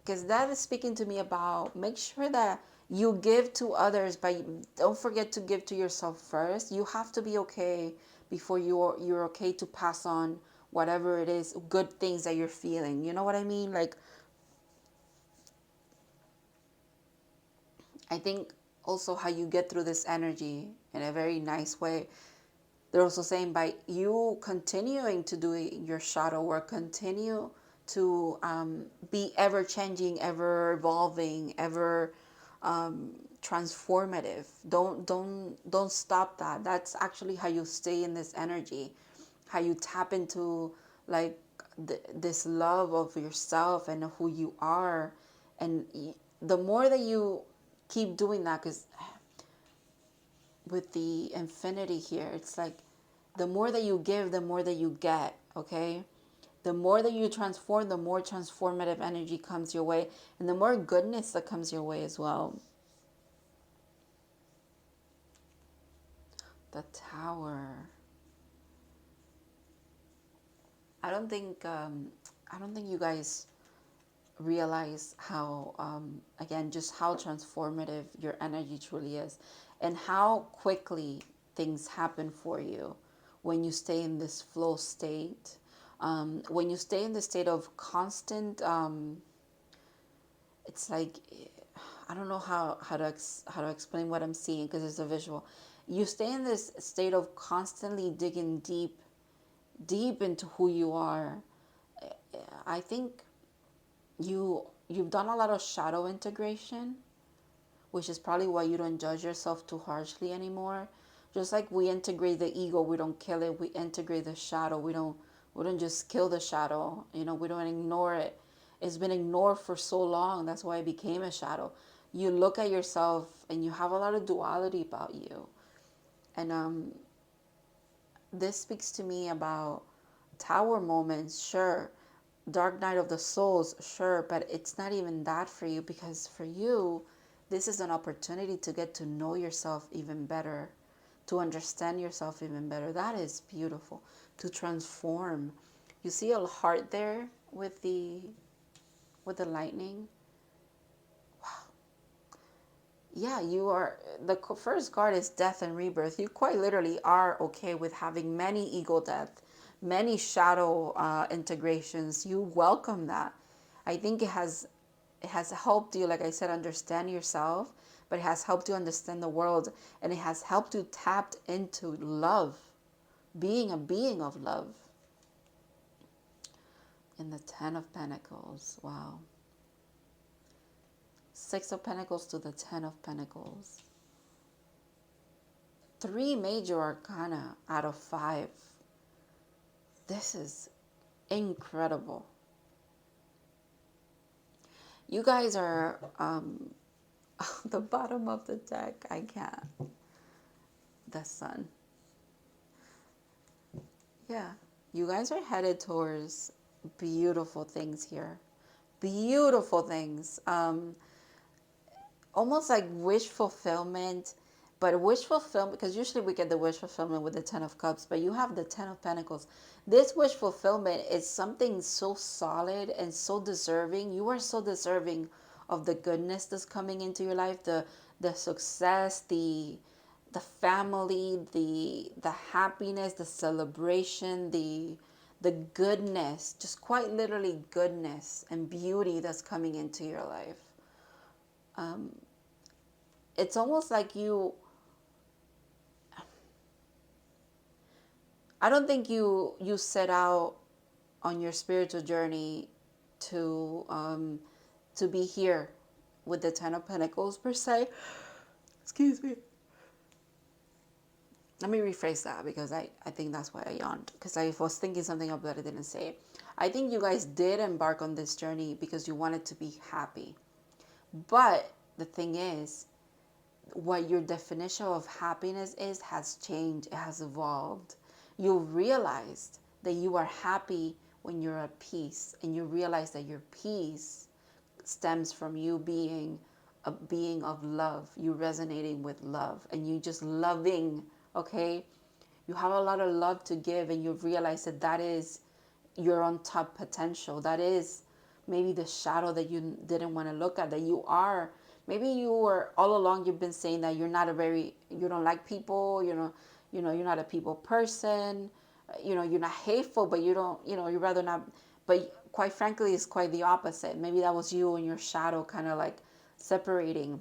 because that is speaking to me about make sure that you give to others, but don't forget to give to yourself first. You have to be okay before you're okay to pass on whatever it is, good things that you're feeling. You know what I mean? Like, I think also how you get through this energy in a very nice way. They're also saying by you continuing to do your shadow work, continue to be ever changing, ever evolving, ever transformative. Don't stop that. That's actually how you stay in this energy, how you tap into like this love of yourself and who you are, and the more that you keep doing that, because with the infinity here, it's like the more that you give, the more that you get, okay? The more that you transform, the more transformative energy comes your way, and the more goodness that comes your way as well. The Tower. I don't think you guys realize how again, just how transformative your energy truly is, and how quickly things happen for you when you stay in this flow state, when you stay in the state of constant it's like, I don't know how to explain what I'm seeing because it's a visual. You stay in this state of constantly digging deep into who you are. I think you've done a lot of shadow integration, which is probably why you don't judge yourself too harshly anymore. Just like we integrate the ego, we don't kill it. We integrate the shadow. We don't just kill the shadow. We don't ignore it. It's been ignored for so long. That's why it became a shadow. You look at yourself and you have a lot of duality about you. And this speaks to me about tower moments, sure. Dark night of the souls, sure, but it's not even that for you, because for you, this is an opportunity to get to know yourself even better, to understand yourself even better. That is beautiful. To transform. You see a heart there with the lightning. Yeah, you are, the first card is death and rebirth. You quite literally are okay with having many ego death, many shadow integrations. You welcome that. I think it has helped you, like I said, understand yourself, but it has helped you understand the world, and it has helped you tap into love, being a being of love. In the Ten of Pentacles, wow. Six of Pentacles to the Ten of Pentacles. 3 major arcana out of 5. This is incredible. You guys are the bottom of the deck. I can't. The Sun. Yeah. You guys are headed towards beautiful things here. Beautiful things. Almost like wish fulfillment. But wish fulfillment, because usually we get the wish fulfillment with the Ten of Cups, but you have the Ten of Pentacles. This wish fulfillment is something so solid and so deserving. You are so deserving of the goodness that's coming into your life, the success, the family, the happiness, the celebration, the goodness, just quite literally goodness and beauty that's coming into your life. It's almost like I don't think you set out on your spiritual journey to be here with the Ten of Pentacles per se. Excuse me. Let me rephrase that, because I think that's why I yawned, because I was thinking something up that I didn't say. I think you guys did embark on this journey because you wanted to be happy. But the thing is, what your definition of happiness is has changed. It has evolved. you realized that you are happy when you're at peace, and you realize that your peace stems from you being a being of love, you resonating with love, and you just loving, okay? You have a lot of love to give, and you realize that that is your on top potential. That is maybe the shadow that you didn't want to look at, that you are. Maybe you were all along, you've been saying that you're not a very, you don't like people, you're not a people person, you're not hateful, but you don't, you'd rather not. But quite frankly, it's quite the opposite. Maybe that was you and your shadow kind of like separating.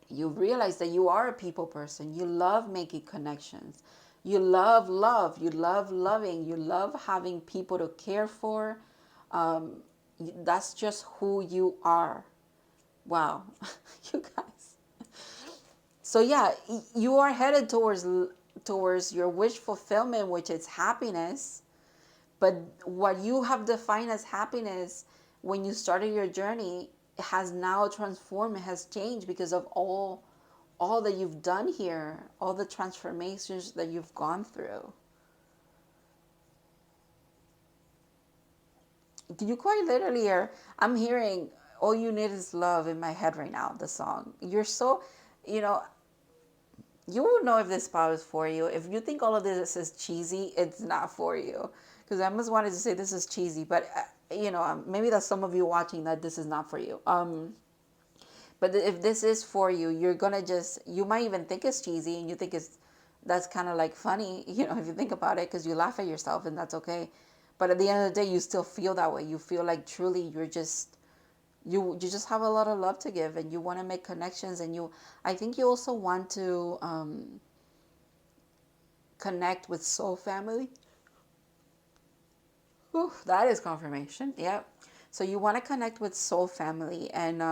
You realize that you are a people person. You love making connections. You love love. You love loving. You love having people to care for. That's just who you are. Wow, you guys. So yeah, you are headed towards your wish fulfillment, which is happiness. But what you have defined as happiness when you started your journey has now transformed, it has changed because of all that you've done here, all the transformations that you've gone through. You quite literally are, I'm hearing All You Need Is Love in my head right now, the song. You're so, you know, you will know if this spot is for you. If you think all of this is cheesy, it's not for you. Because I almost wanted to say this is cheesy, but maybe that's some of you watching that this is not for you. But if this is for you, you're gonna you might even think it's cheesy, and you think that's kind of like funny, if you think about it, because you laugh at yourself, and that's okay. But at the end of the day, you still feel that way. You feel like truly you just have a lot of love to give, and you want to make connections, and I think you also want to connect with soul family. Whew, that is confirmation. Yep. So you want to connect with soul family, and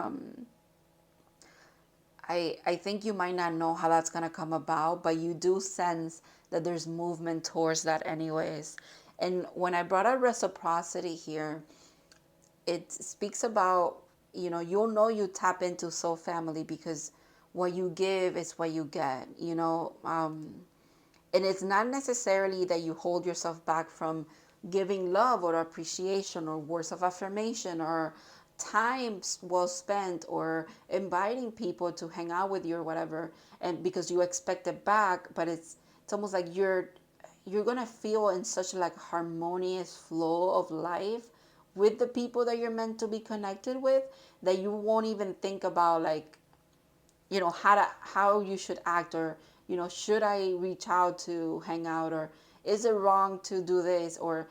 I think you might not know how that's going to come about, but you do sense that there's movement towards that anyways. And when I brought up reciprocity here, it speaks about, you'll know you tap into soul family because what you give is what you get, and it's not necessarily that you hold yourself back from giving love or appreciation or words of affirmation or time well spent or inviting people to hang out with you or whatever, and because you expect it back. But it's almost like you're gonna feel in such like harmonious flow of life with the people that you're meant to be connected with, that you won't even think about like, how you should act, or should I reach out to hang out, or is it wrong to do this, or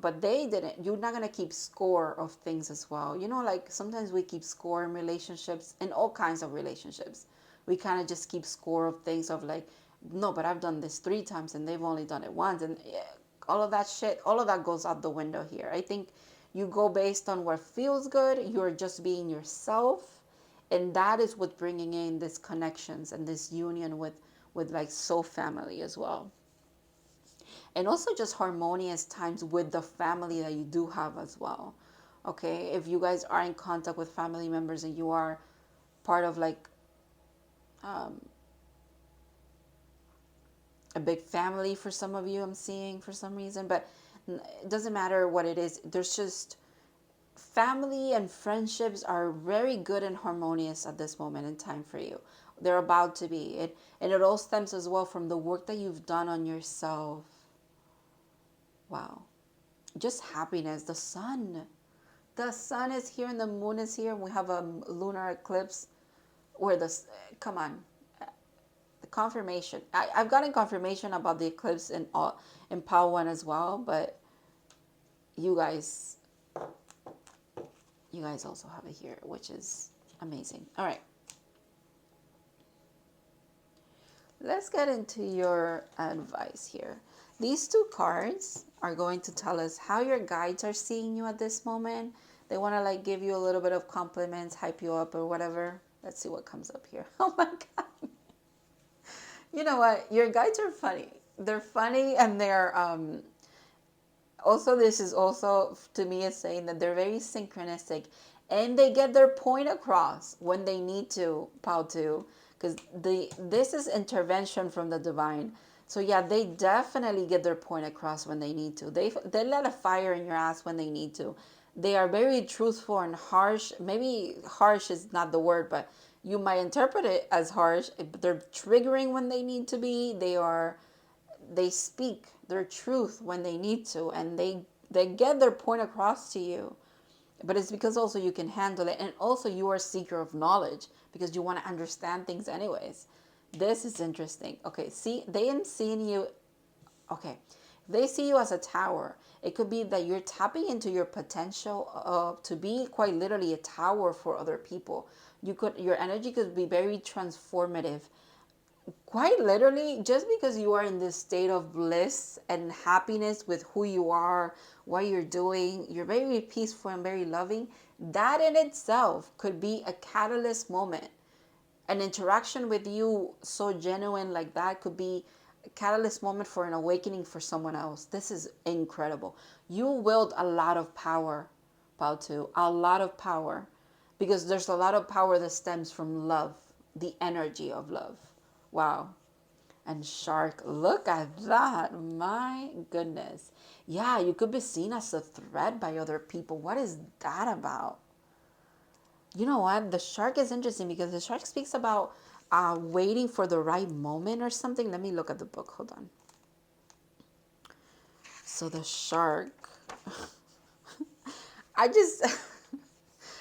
but they didn't. You're not going to keep score of things as well. Like sometimes we keep score in relationships, in all kinds of relationships. We kind of just keep score of things of like, no, but I've done this 3 times and they've only done it once, and all of that shit, all of that goes out the window here. I think you go based on what feels good. You're just being yourself, and that is what bringing in these connections and this union with like soul family as well, and also just harmonious times with the family that you do have as well. Okay, if you guys are in contact with family members and you are part of like a big family, for some of you I'm seeing for some reason, but it doesn't matter what it is. There's just family and friendships are very good and harmonious at this moment in time for you. They're about to be it, and it all stems as well from the work that you've done on yourself. Wow, just happiness. The sun is here and the moon is here, and we have a lunar eclipse where come on, the confirmation. I've gotten confirmation about the eclipse in Pal 1 as well, but you guys also have it here, which is amazing. All right, let's get into your advice here. These 2 cards are going to tell us how your guides are seeing you at this moment. They want to like give you a little bit of compliments, hype you up or whatever. Let's see what comes up here. Oh my God. You know what? Your guides are funny. They're funny, and they're also, this is also to me is saying that they're very synchronistic, and they get their point across when they need to, Pal 2, because this is intervention from the divine. So yeah, they definitely get their point across when they need to. They let a fire in your ass when they need to. They are very truthful and harsh. Maybe harsh is not the word, but you might interpret it as harsh. But they're triggering when they need to be. They speak their truth when they need to, and they get their point across to you. But it's because also you can handle it, and also you are a seeker of knowledge because you want to understand things anyways. This is interesting. Okay, see, they am seeing you. Okay, if they see you as a tower, it could be that you're tapping into your potential to be quite literally a tower for other people. Your energy could be very transformative, quite literally, just because you are in this state of bliss and happiness with who you are, what you're doing, you're very peaceful and very loving. That in itself could be a catalyst moment. An interaction with you so genuine like that could be a catalyst moment for an awakening for someone else. This is incredible. You wield a lot of power, Pautu, a lot of power, because there's a lot of power that stems from love, the energy of love. Wow. And shark, look at that. My goodness. Yeah, you could be seen as a threat by other people. What is that about? You know what? The shark is interesting because the shark speaks about waiting for the right moment or something. Let me look at the book. Hold on. So the shark. I just,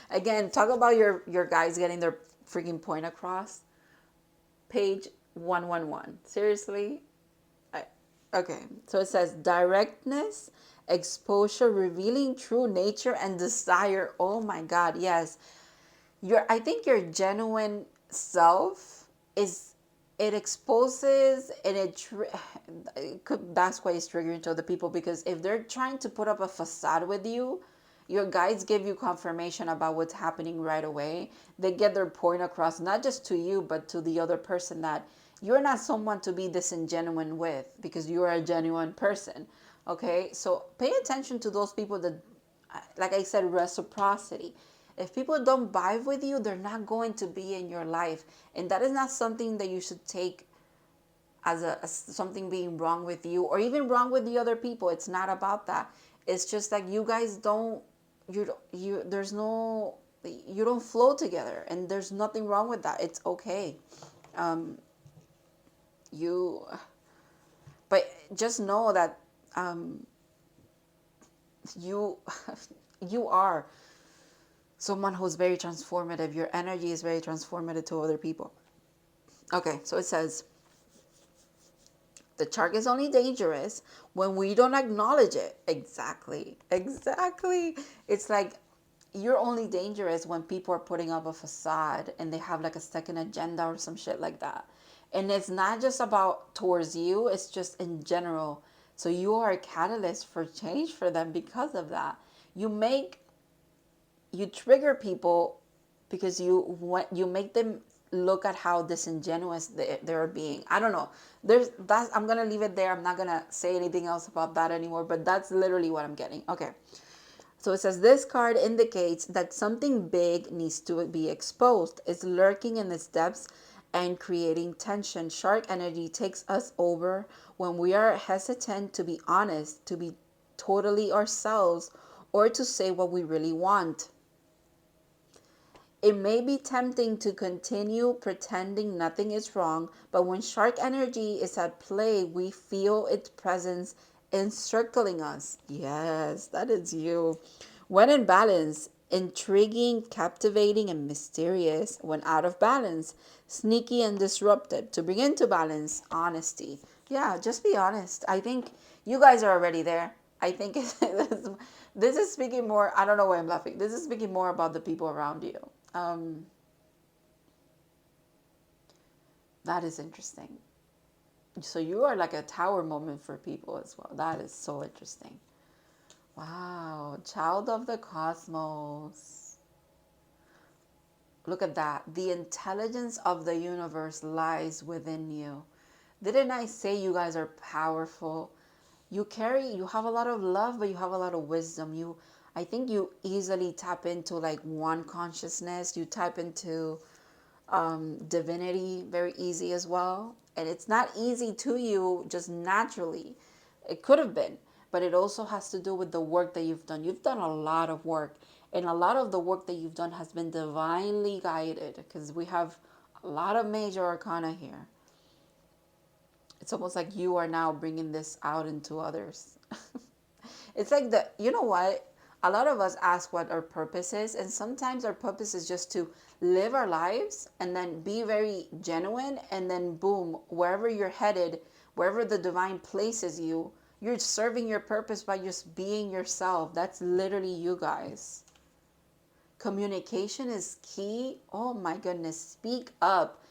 again, talk about your guys getting their freaking point across. Page 111. Seriously? Okay. So it says directness, exposure, revealing true nature and desire. Oh my God. Yes. I think your genuine self is, it exposes and that's why it's triggering to other people, because if they're trying to put up a facade with you, your guides give you confirmation about what's happening right away. They get their point across, not just to you, but to the other person, that you're not someone to be disingenuine with because you're a genuine person. Okay, so pay attention to those people that, like I said, reciprocity. If people don't vibe with you, they're not going to be in your life. And that is not something that you should take as something being wrong with you or even wrong with the other people. It's not about that. It's just like you guys don't, there's no, you don't flow together, and there's nothing wrong with that. It's okay. You, but just know that you, you are someone who's very transformative. Your energy is very transformative to other people. Okay, so it says, the shark is only dangerous when we don't acknowledge it. Exactly. Exactly. It's like you're only dangerous when people are putting up a facade and they have like a second agenda or some shit like that. And it's not just about towards you, it's just in general. So you are a catalyst for change for them because of that. You trigger people because you make them look at how disingenuous they're being. I don't know. I'm gonna leave it there. I'm not gonna say anything else about that anymore. But that's literally what I'm getting. Okay. So it says this card indicates that something big needs to be exposed. It's lurking in its depths and creating tension. Shark energy takes us over when we are hesitant to be honest, to be totally ourselves, or to say what we really want. It may be tempting to continue pretending nothing is wrong, but when shark energy is at play, we feel its presence encircling us. Yes, that is you. When in balance, intriguing, captivating, and mysterious. When out of balance, sneaky and disruptive. To bring into balance, honesty. Yeah, just be honest. I think you guys are already there. I think this is speaking more, I don't know why I'm laughing. This is speaking more about the people around you. That is interesting. So you are like a tower moment for people as well. That is so interesting. Wow. Child of the cosmos. Look at that. The intelligence of the universe lies within you. Didn't I say you guys are powerful? You have a lot of love, but you have a lot of wisdom. I think you easily tap into like one consciousness. You tap into divinity very easy as well. And it's not easy to you just naturally. It could have been, but it also has to do with the work that you've done. You've done a lot of work, and a lot of the work that you've done has been divinely guided, because we have a lot of major arcana here. It's almost like you are now bringing this out into others. It's like you know what? A lot of us ask what our purpose is, and sometimes our purpose is just to live our lives and then be very genuine, and then boom, wherever you're headed, wherever the divine places you, you're serving your purpose by just being yourself. That's literally you guys. Communication is key. Oh my goodness, speak up.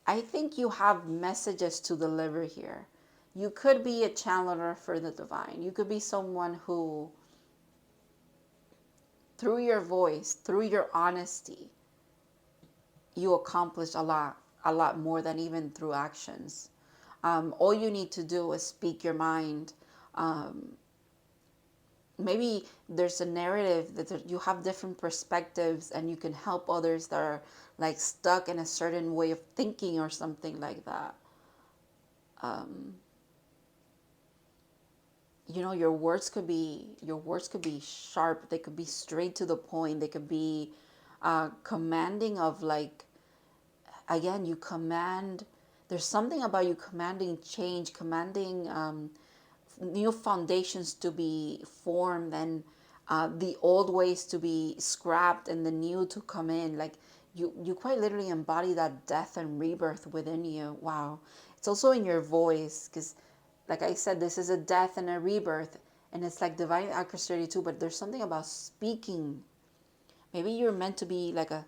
I think you have messages to deliver here. You could be a channeler for the divine. You could be someone who, through your voice, through your honesty, you accomplish a lot more than even through actions. All you need to do is speak your mind. Maybe there's a narrative that you have different perspectives, and you can help others that are like stuck in a certain way of thinking or something like that. You know, your words could be sharp. They could be straight to the point. They could be commanding of, like, again, you command. There's something about you commanding change, commanding new foundations to be formed, and the old ways to be scrapped and the new to come in. Like, you quite literally embody that death and rebirth within you. Wow. It's also in your voice, because like I said, this is a death and a rebirth, and it's like divine Actress 32, but there's something about speaking. Maybe you're meant to be like a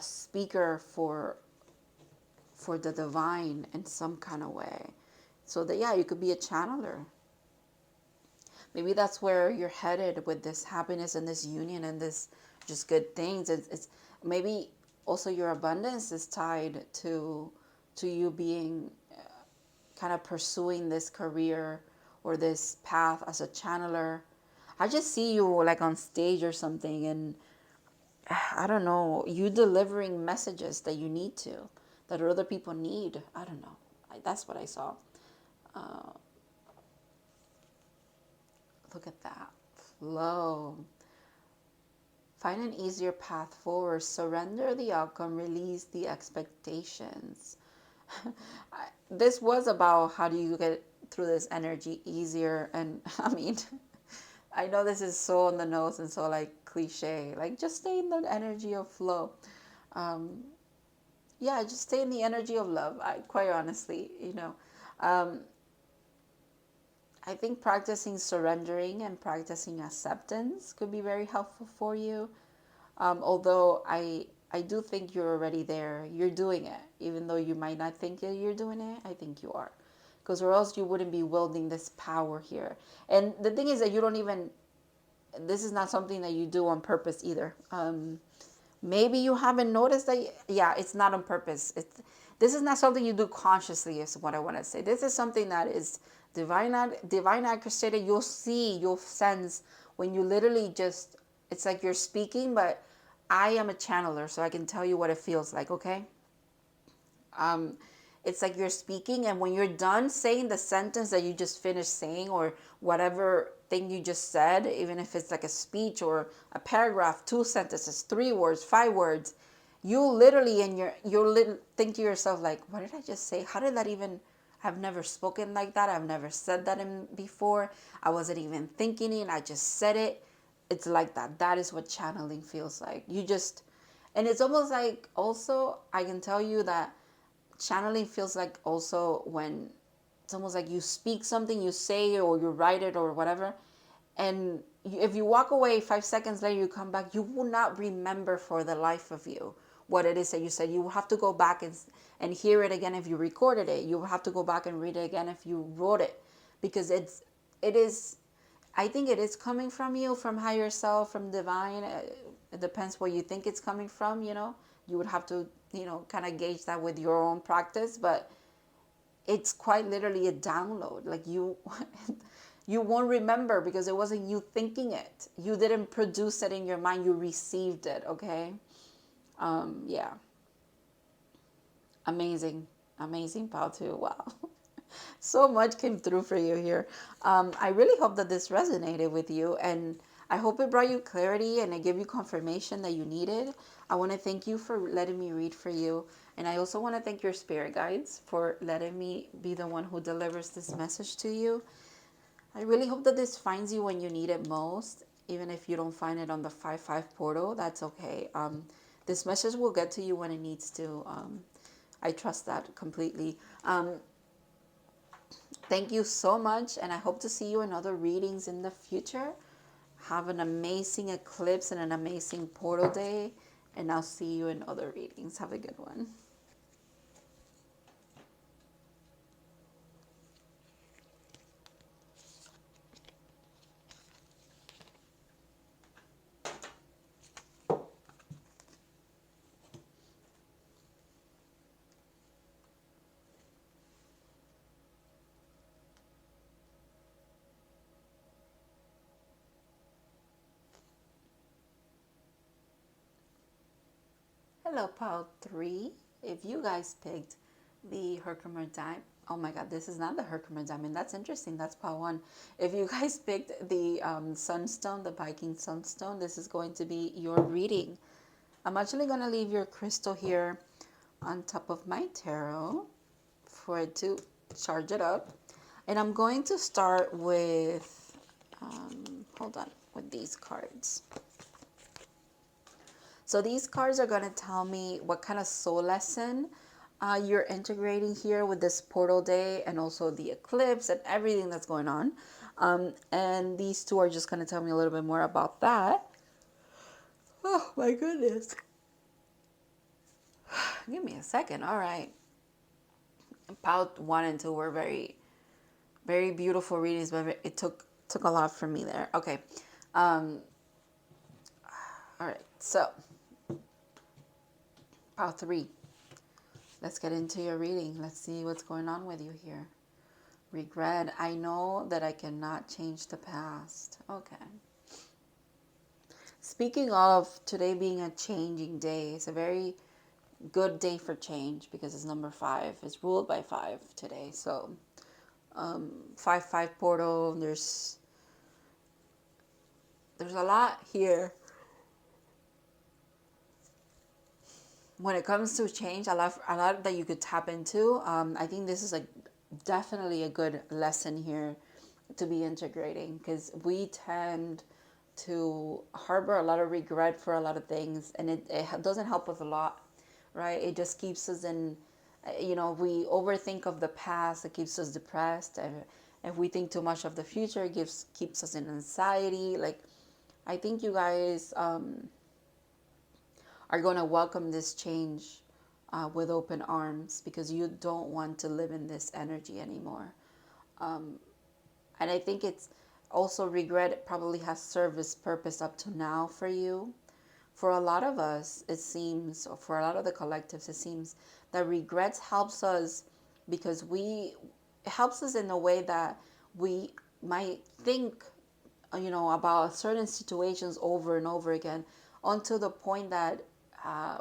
speaker for the divine in some kind of way. So that, yeah, you could be a channeler. Maybe that's where you're headed with this happiness and this union and this just good things. It's maybe also your abundance is tied to you being kind of pursuing this career or this path as a channeler. I just see you like on stage or something, and I don't know, you delivering messages that you need to, that other people need. I don't know. That's what I saw. Look at that. Flow. Find an easier path forward. Surrender the outcome. Release the expectations. This was about how do you get through this energy easier. And I mean, I know this is so on the nose and so like cliche. Like, just stay in the energy of flow. Yeah, just stay in the energy of love. Quite honestly, you know. I think practicing surrendering and practicing acceptance could be very helpful for you. Although I do think you're already there. You're doing it. Even though you might not think that you're doing it, I think you are. Because or else you wouldn't be wielding this power here. And the thing is that you don't even, this is not something that you do on purpose either. Maybe you haven't noticed that, yeah, it's not on purpose. This is not something you do consciously, is what I want to say. This is something that is divine orchestrated. You'll sense when you literally just, it's like you're speaking, but I am a channeler, so I can tell you what it feels like, okay? It's like you're speaking, and when you're done saying the sentence that you just finished saying, or whatever thing you just said, even if it's like a speech or a paragraph, 2 sentences, 3 words, 5 words, you literally you'll think to yourself, like, what did I just say? How did that even, I've never spoken like that. I've never said that before. I wasn't even thinking it. I just said it. It's like that. That is what channeling feels like. You just, and it's almost like, also, I can tell you that channeling feels like also when it's almost like you speak something, you say it, or you write it, or whatever, and if you walk away 5 seconds later, you come back, you will not remember for the life of you what it is that you said. You will have to go back and hear it again if you recorded it. You will have to go back and read it again if you wrote it, because it is, I think it is coming from you, from higher self, from divine. It depends where you think it's coming from, you know. You would have to, you know, kind of gauge that with your own practice, but it's quite literally a download. Like, you won't remember because it wasn't you thinking it. You didn't produce it in your mind. You received it, okay? Yeah. Amazing. Amazing, pal, too. Wow. So much came through for you here. I really hope that this resonated with you, and I hope it brought you clarity and it gave you confirmation that you needed. I want to thank you for letting me read for you, and I also want to thank your spirit guides for letting me be the one who delivers this message to you. I really hope that this finds you when you need it most, even if you don't find it on the 5-5 portal. That's okay. This message will get to you when it needs to. I trust that completely. Thank you so much, and I hope to see you in other readings in the future. Have an amazing eclipse and an amazing portal day, and I'll see you in other readings. Have a good one. Hello, pile 3. If you guys picked the Herkimer Diamond, oh my god, this is not the Herkimer Diamond. That's interesting. That's pile 1. If you guys picked the Sunstone, the Viking Sunstone, this is going to be your reading. I'm actually going to leave your crystal here on top of my tarot for it to charge it up. And I'm going to start with, hold on, with these cards. So these cards are going to tell me what kind of soul lesson you're integrating here with this portal day and also the eclipse and everything that's going on. And these two are just going to tell me a little bit more about that. Oh my goodness. Give me a second. All right. Pile 1 and 2 were very, very beautiful readings, but it took a lot from me there. Okay. All right. So pile 3. Let's get into your reading. Let's see what's going on with you here. Regret. I know that I cannot change the past. Okay. Speaking of today being a changing day, it's a very good day for change because it's number 5. It's ruled by 5 today. So 5-5 portal. There's a lot here. When it comes to change, a lot that you could tap into. I think this is definitely a good lesson here to be integrating, because we tend to harbor a lot of regret for a lot of things, and it doesn't help us a lot, right? It just keeps us in, we overthink of the past. It keeps us depressed, and if we think too much of the future, it keeps us in anxiety. Like, I think you guys are going to welcome this change with open arms, because you don't want to live in this energy anymore. And I think it's also regret probably has served its purpose up to now for you. For a lot of us, it seems, or for a lot of the collectives, it seems that regrets helps us because it helps us in a way that we might think, about certain situations over and over again, until the point that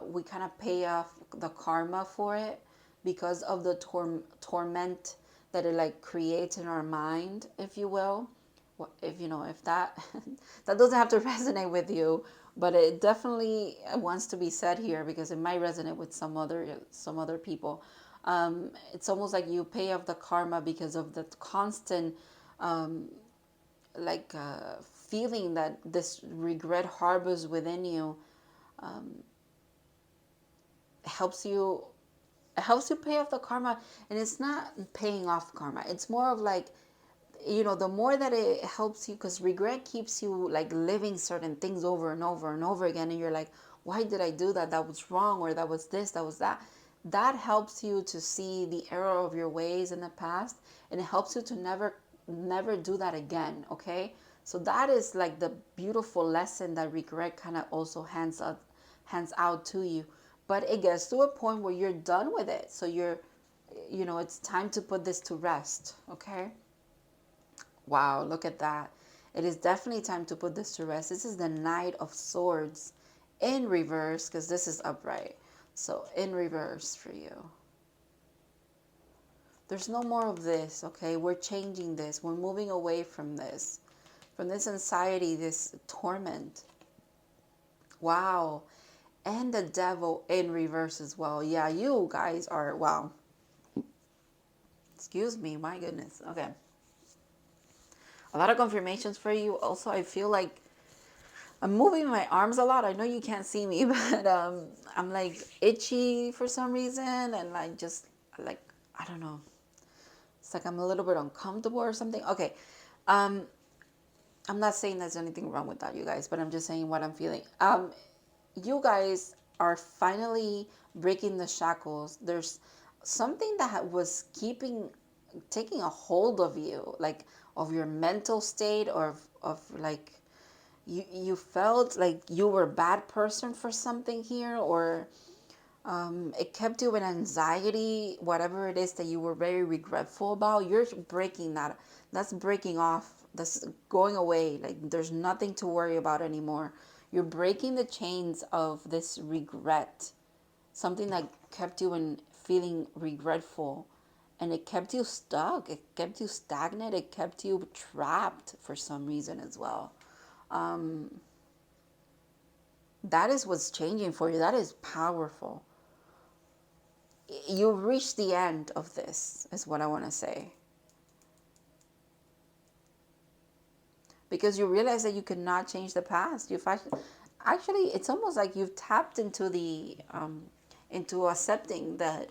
we kind of pay off the karma for it because of the torment that it creates in our mind, if you will. If that that doesn't have to resonate with you, but it definitely wants to be said here because it might resonate with some other people. It's almost like you pay off the karma because of the constant feeling that this regret harbors within you. Helps you pay off the karma, and it's not paying off karma. It's more of the more that it helps you, because regret keeps you living certain things over and over and over again, and you're like, why did I do that? That was wrong, or that was this, that was that. That helps you to see the error of your ways in the past, and it helps you to never do that again. Okay, so that is the beautiful lesson that regret kind of also hands out to you. But it gets to a point where you're done with it, so it's time to put this to rest. Okay. Wow, look at that. It is definitely time to put this to rest. This is the Knight of Swords in reverse, because this is upright. So in reverse for you. There's no more of this, okay? We're changing this. We're moving away from this anxiety, this torment. Wow. And the devil in reverse as well. Yeah, you guys are, wow. Excuse me, my goodness. Okay. A lot of confirmations for you. Also, I feel like I'm moving my arms a lot. I know you can't see me, but I'm like itchy for some reason. And like just like, I don't know. It's like I'm a little bit uncomfortable or something. Okay. I'm not saying there's anything wrong with that, you guys, but I'm just saying what I'm feeling. You guys are finally breaking the shackles. There's something that was taking a hold of you, like of your mental state, or of like you felt like you were a bad person for something here, or it kept you in anxiety, whatever it is that you were very regretful about. You're breaking that. That's breaking off. That's going away. Like there's nothing to worry about anymore. You're breaking the chains of this regret, something that kept you in feeling regretful, and it kept you stuck. It kept you stagnant. It kept you trapped for some reason as well. That is what's changing for you. That is powerful. You reached the end of this, is what I want to say. Because you realize that you cannot change the past. Actually, it's almost like you've tapped into into accepting that,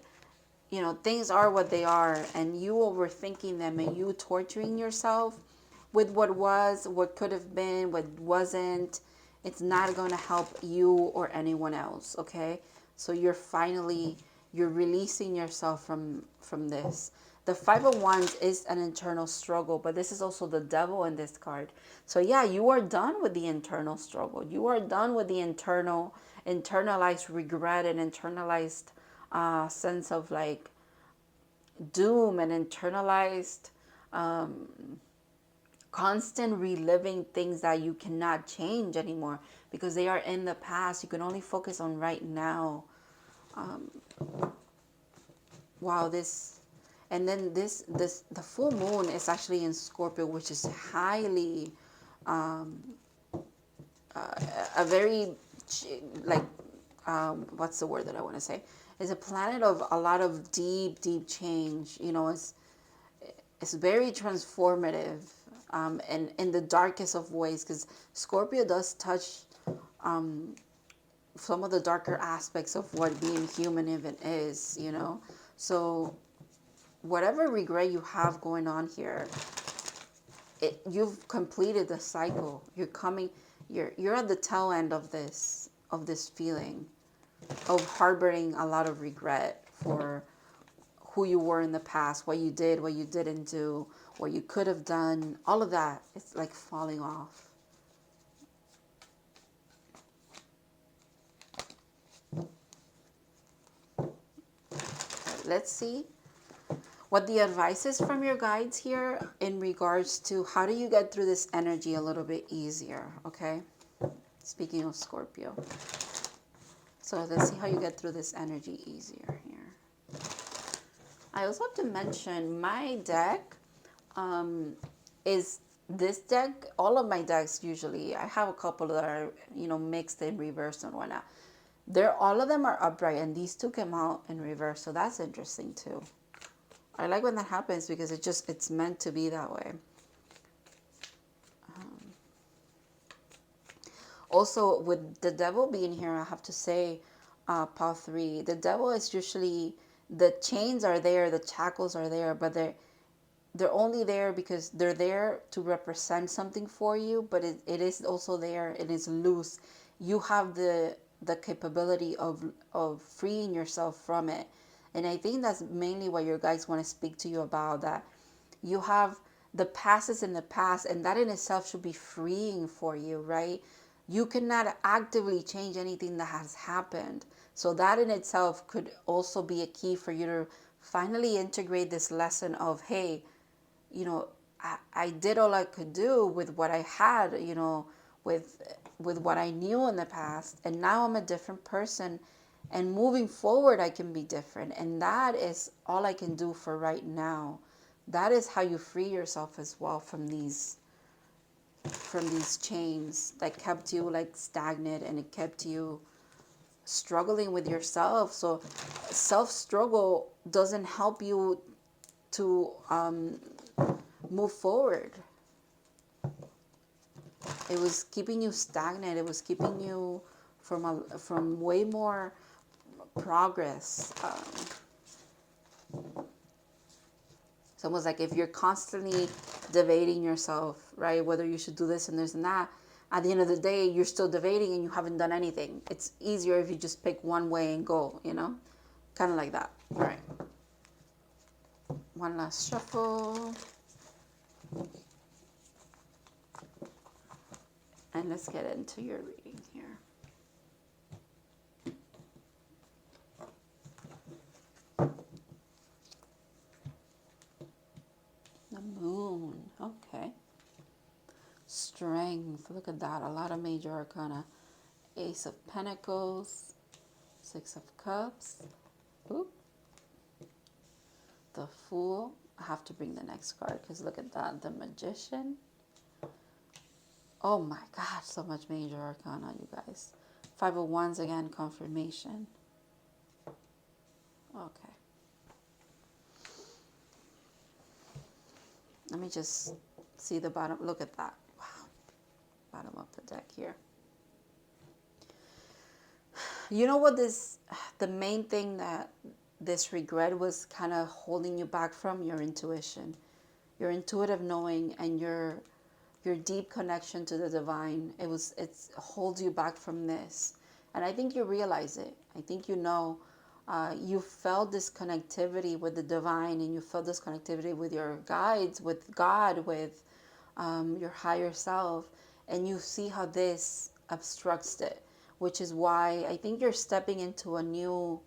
things are what they are, and you overthinking them, and you torturing yourself with what was, what could have been, what wasn't. It's not going to help you or anyone else, okay? So you're releasing yourself from this. The Five of Wands is an internal struggle, but this is also the devil in this card. So yeah, you are done with the internal struggle. You are done with the internalized regret and internalized sense of like doom, and internalized constant reliving things that you cannot change anymore because they are in the past. You can only focus on right now. Wow, and then the full moon is actually in Scorpio, which is highly a very like what's the word that I want to say? It's a planet of a lot of deep change. It's very transformative, and in the darkest of ways, because Scorpio does touch some of the darker aspects of what being human even is. So whatever regret you have going on here, you've completed the cycle. You're at the tail end of this feeling of harboring a lot of regret for who you were in the past, what you did, what you didn't do, what you could have done. All of that, it's like falling off. Let's see what the advice is from your guides here in regards to how do you get through this energy a little bit easier, okay? Speaking of Scorpio. So let's see how you get through this energy easier here. I also have to mention my deck is this deck. All of my decks usually, I have a couple that are, mixed in reverse and whatnot. All of them are upright, and these two came out in reverse, so that's interesting too. I like when that happens because it's meant to be that way. Also, with the devil being here, I have to say, Paul 3, the devil is usually, the chains are there, the shackles are there, but they're only there because they're there to represent something for you, but it is also there, it is loose. You have the capability of freeing yourself from it. And I think that's mainly what your guides want to speak to you about, that you have the past is in the past, and that in itself should be freeing for you, right? You cannot actively change anything that has happened. So that in itself could also be a key for you to finally integrate this lesson of, hey, I did all I could do with what I had, with what I knew in the past, and now I'm a different person, And moving forward, I can be different. And that is all I can do for right now. That is how you free yourself as well from these chains that kept you like stagnant, and it kept you struggling with yourself. So self-struggle doesn't help you to move forward. It was keeping you stagnant. It was keeping you from way more progress. It's almost like if you're constantly debating yourself, right, whether you should do this and this and that, at the end of the day, you're still debating and you haven't done anything. It's easier if you just pick one way and go, you know, kind of like that. All right. One last shuffle. And let's get into your reading here. The moon. Okay. Strength. Look at that. A lot of major arcana. Ace of Pentacles. Six of Cups. Oop. The Fool. I have to bring the next card because look at that. The Magician. Oh my God. So much major arcana, you guys. Five of Wands again. Confirmation. Okay. Let me just see the bottom. Look at that. Wow. Bottom of the deck here. You know what the main thing that this regret was kind of holding you back from? Your intuition. Your intuitive knowing and your deep connection to the divine. It holds you back from this. And I think you realize it. I think you know. You felt this connectivity with the divine, and you felt this connectivity with your guides, with God, with your higher self, and you see how this obstructs it, which is why I think you're stepping into a new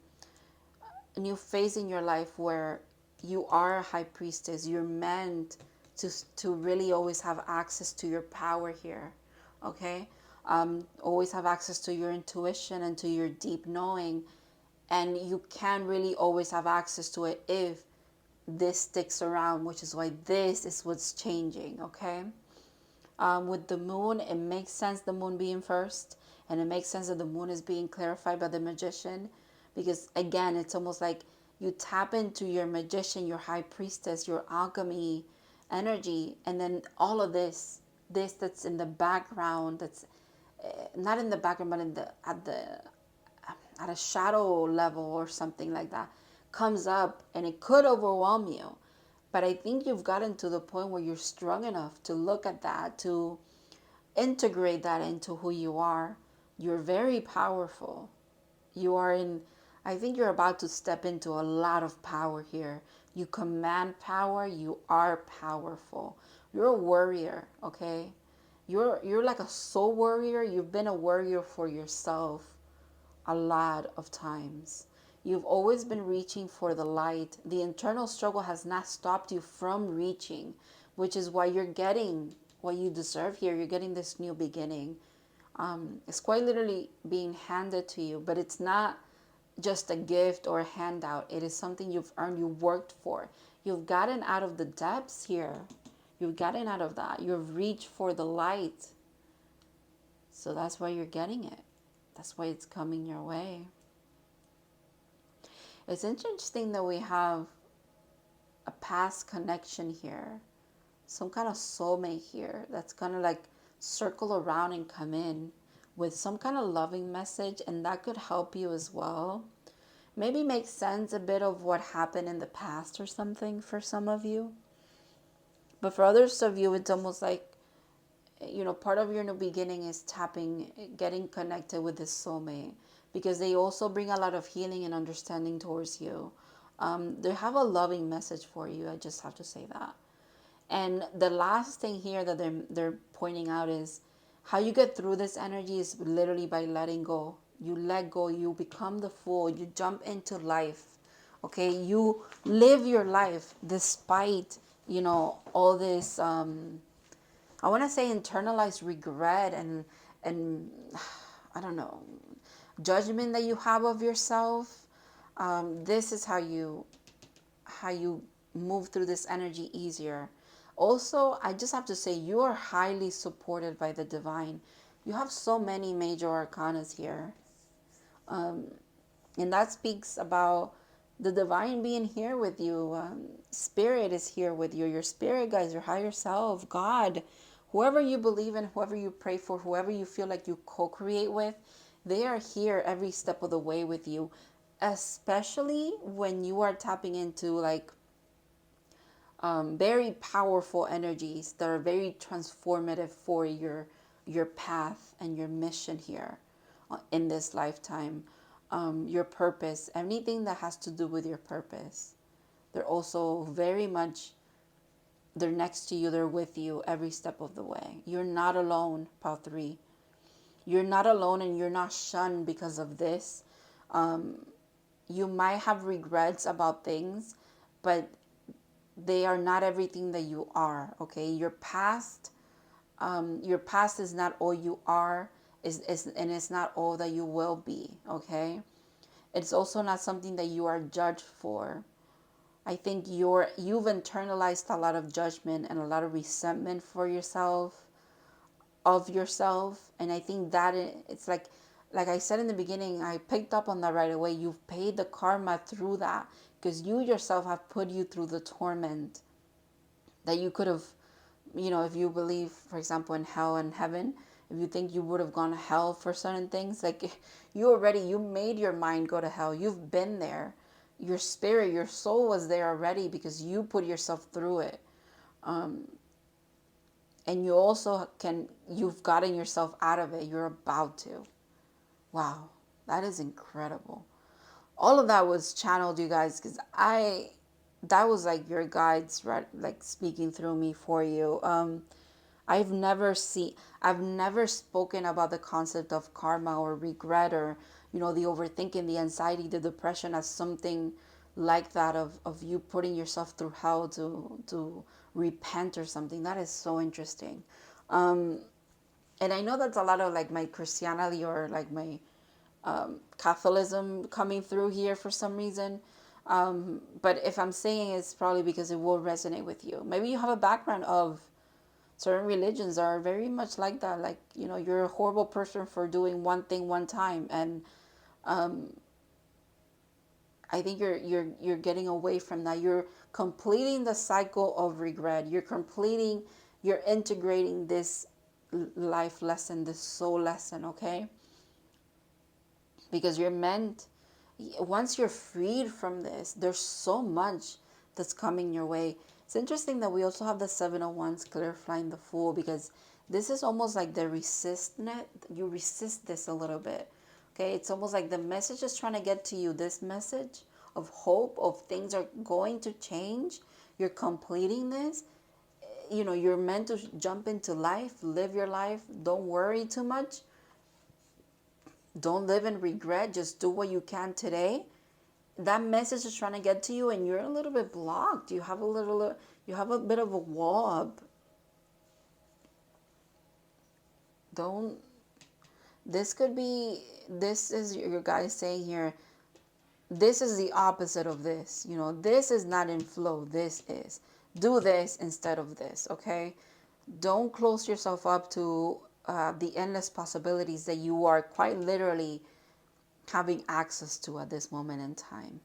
phase in your life where you are a high priestess. You're meant to really always have access to your power here, okay? Always have access to your intuition and to your deep knowing. And you can really always have access to it if this sticks around, which is why this is what's changing, okay? With the moon, it makes sense the moon being first. And it makes sense that the moon is being clarified by the Magician. Because, again, it's almost like you tap into your magician, your high priestess, your alchemy energy. And then all of this that's in the background, that's not in the background, but at a shadow level or something like that, comes up, and it could overwhelm you. But I think you've gotten to the point where you're strong enough to look at that, to integrate that into who you are. You're very powerful. I think you're about to step into a lot of power here. You command power. You are powerful. You're a warrior, okay? You're like a soul warrior. You've been a warrior for yourself a lot of times. You've always been reaching for the light. The internal struggle has not stopped you from reaching, which is why you're getting what you deserve here. You're getting this new beginning. It's quite literally being handed to you, but it's not just a gift or a handout. It is something you've earned, you worked for. You've gotten out of the depths here. You've gotten out of that. You've reached for the light. So that's why you're getting it. That's why it's coming your way. It's interesting that we have a past connection here. Some kind of soulmate here that's going to like circle around and come in with some kind of loving message. And that could help you as well. Maybe make sense a bit of what happened in the past or something for some of you. But for others of you, it's almost like, you know, part of your new beginning is getting connected with this soulmate, because they also bring a lot of healing and understanding towards you. They have a loving message for you. I just have to say that. And the last thing here that they're pointing out is how you get through this energy is literally by letting go. You let go. You become the Fool. You jump into life. Okay, you live your life despite, you know, all this. I want to say internalized regret and I don't know. judgment that you have of yourself, this is how you move through this energy easier. Also, I just have to say, you are highly supported by the divine. You have so many major arcanas here. And that speaks about the divine being here with you. Spirit is here with you. Your spirit guides, your higher self, God, whoever you believe in, whoever you pray for, whoever you feel like you co-create with, they are here every step of the way with you. Especially when you are tapping into like very powerful energies that are very transformative for your path and your mission here in this lifetime. Your purpose, anything that has to do with your purpose. They're also very much, they're next to you, they're with you every step of the way. You're not alone, Pal 3. You're not alone, and you're not shunned because of this. You might have regrets about things, but they are not everything that you are, okay? Your past is not all you are, and it's not all that you will be, okay? It's also not something that you are judged for. I think you've internalized a lot of judgment and a lot of resentment for yourself, of yourself, and I think that it's like I said in the beginning, I picked up on that right away. You've paid the karma through that because you yourself have put you through the torment that you could have, if you believe, for example, in hell and heaven, if you think you would have gone to hell for certain things, like you made your mind go to hell. You've been there. Your spirit, your soul was there already because you put yourself through it. And you've gotten yourself out of it. You're about to. Wow, that is incredible. All of that was channeled, you guys, because that was like your guides, right? Like speaking through me for you. I've never spoken about the concept of karma or regret or, the overthinking, the anxiety, the depression as something like that of you putting yourself through hell to repent or something. That is so interesting. And I know that's a lot of like my Christianity or like my Catholicism coming through here for some reason. But if I'm saying it's probably because it will resonate with you. Maybe you have a background of certain religions are very much like that. Like, you're a horrible person for doing one thing one time. And I think you're getting away from that. You're completing the cycle of regret. You're integrating this life lesson, this soul lesson, okay? Because once you're freed from this, there's so much that's coming your way. It's interesting that we also have the 701s clarifying the Fool, because this is almost like the you resist this a little bit. Okay, it's almost like the message is trying to get to you, this message of hope, of things are going to change. You're completing this. You're meant to jump into life, live your life. Don't worry too much. Don't live in regret. Just do what you can today. That message is trying to get to you, and you're a little bit blocked. You have a bit of a wall up. This is your guy saying here, this is the opposite of this. This is not in flow. This is. Do this instead of this, okay? Don't close yourself up to the endless possibilities that you are quite literally having access to at this moment in time.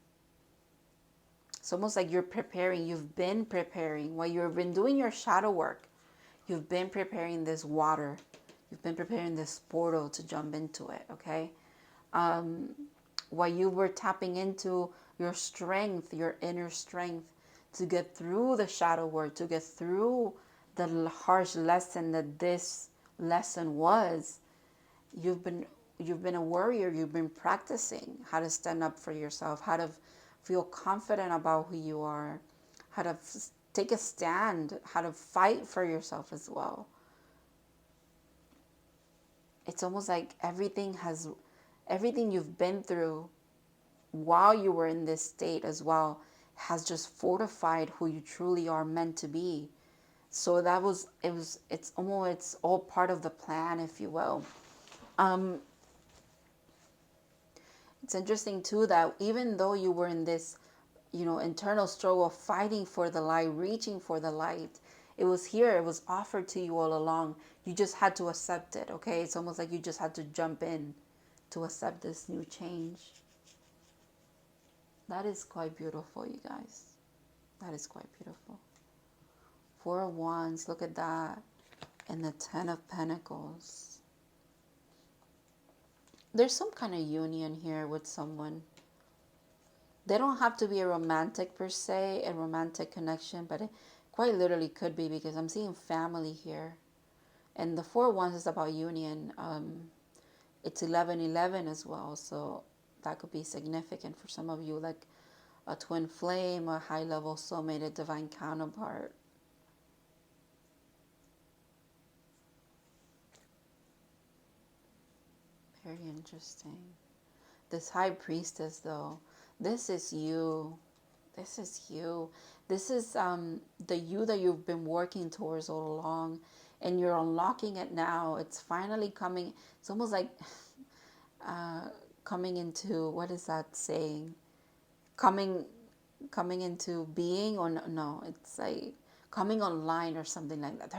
It's almost like you're preparing. You've been preparing. While you've been doing your shadow work, you've been preparing this water. You've been preparing this portal to jump into it, okay? While you were tapping into your strength, your inner strength, to get through the shadow work, to get through the harsh lesson that this lesson was, you've been a warrior. You've been practicing how to stand up for yourself, how to feel confident about who you are, how to take a stand, how to fight for yourself as well. It's almost like everything you've been through while you were in this state as well has just fortified who you truly are meant to be. So it's all part of the plan, if you will. It's interesting too that even though you were in this, internal struggle, fighting for the light, reaching for the light, it was here, it was offered to you all along. You just had to accept it, okay? It's almost like you just had to jump in to accept this new change. That is quite beautiful, you guys. That is quite beautiful. 4 of Wands, look at that. And the 10 of Pentacles. There's some kind of union here with someone. They don't have to be a romantic per se, a romantic connection, but it quite literally could be, because I'm seeing family here. And the 4 of Wands is about union. It's 11-11 as well, so that could be significant for some of you, like a twin flame, a high-level soulmate, a divine counterpart. Very interesting. This High Priestess, though, this is you. This is you. This is the you that you've been working towards all along, and you're unlocking it now. It's finally coming. It's almost like coming into, what is that saying? Coming into being, or no, it's like coming online or something like that.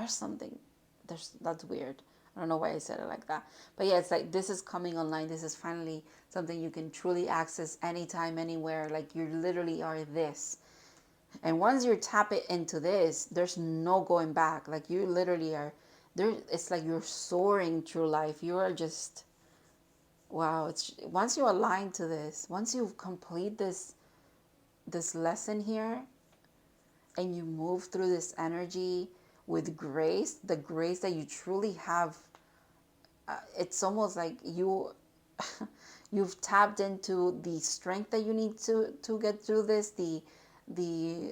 That's weird. I don't know why I said it like that. But yeah, it's like this is coming online. This is finally something you can truly access anytime, anywhere. Like you literally are this. And once you tap it into this, there's no going back. Like you literally are there. It's like you're soaring through life. You are just, wow. It's once you align to this, once you complete this lesson here, and you move through this energy with grace, the grace that you truly have, it's almost like you've tapped into the strength that you need to get through this, the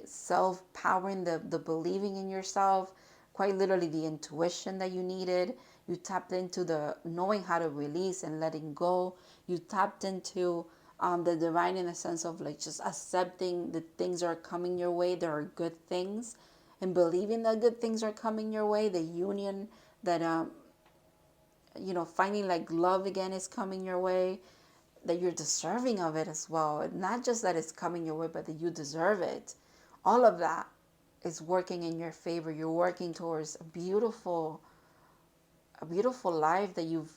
self-powering, the believing in yourself, quite literally the intuition that you needed. You tapped into the knowing how to release and letting go. You tapped into the divine, in the sense of like just accepting that things are coming your way. There are good things, and believing that good things are coming your way. The union that, finding like love again is coming your way, that you're deserving of it as well. Not just that it's coming your way, but that you deserve it. All of that is working in your favor. You're working towards a beautiful life that you've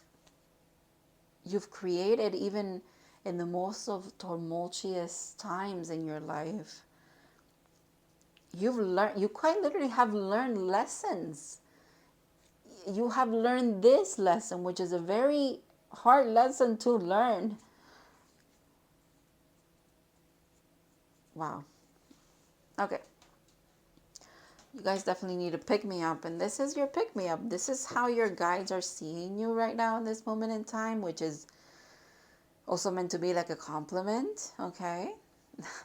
created, even in the most of tumultuous times in your life. You quite literally have learned lessons. You have learned this lesson, which is a very hard lesson to learn. Wow. Okay. You guys definitely need to pick me up, and this is your pick me up. This is how your guides are seeing you right now in this moment in time, which is also meant to be like a compliment, okay?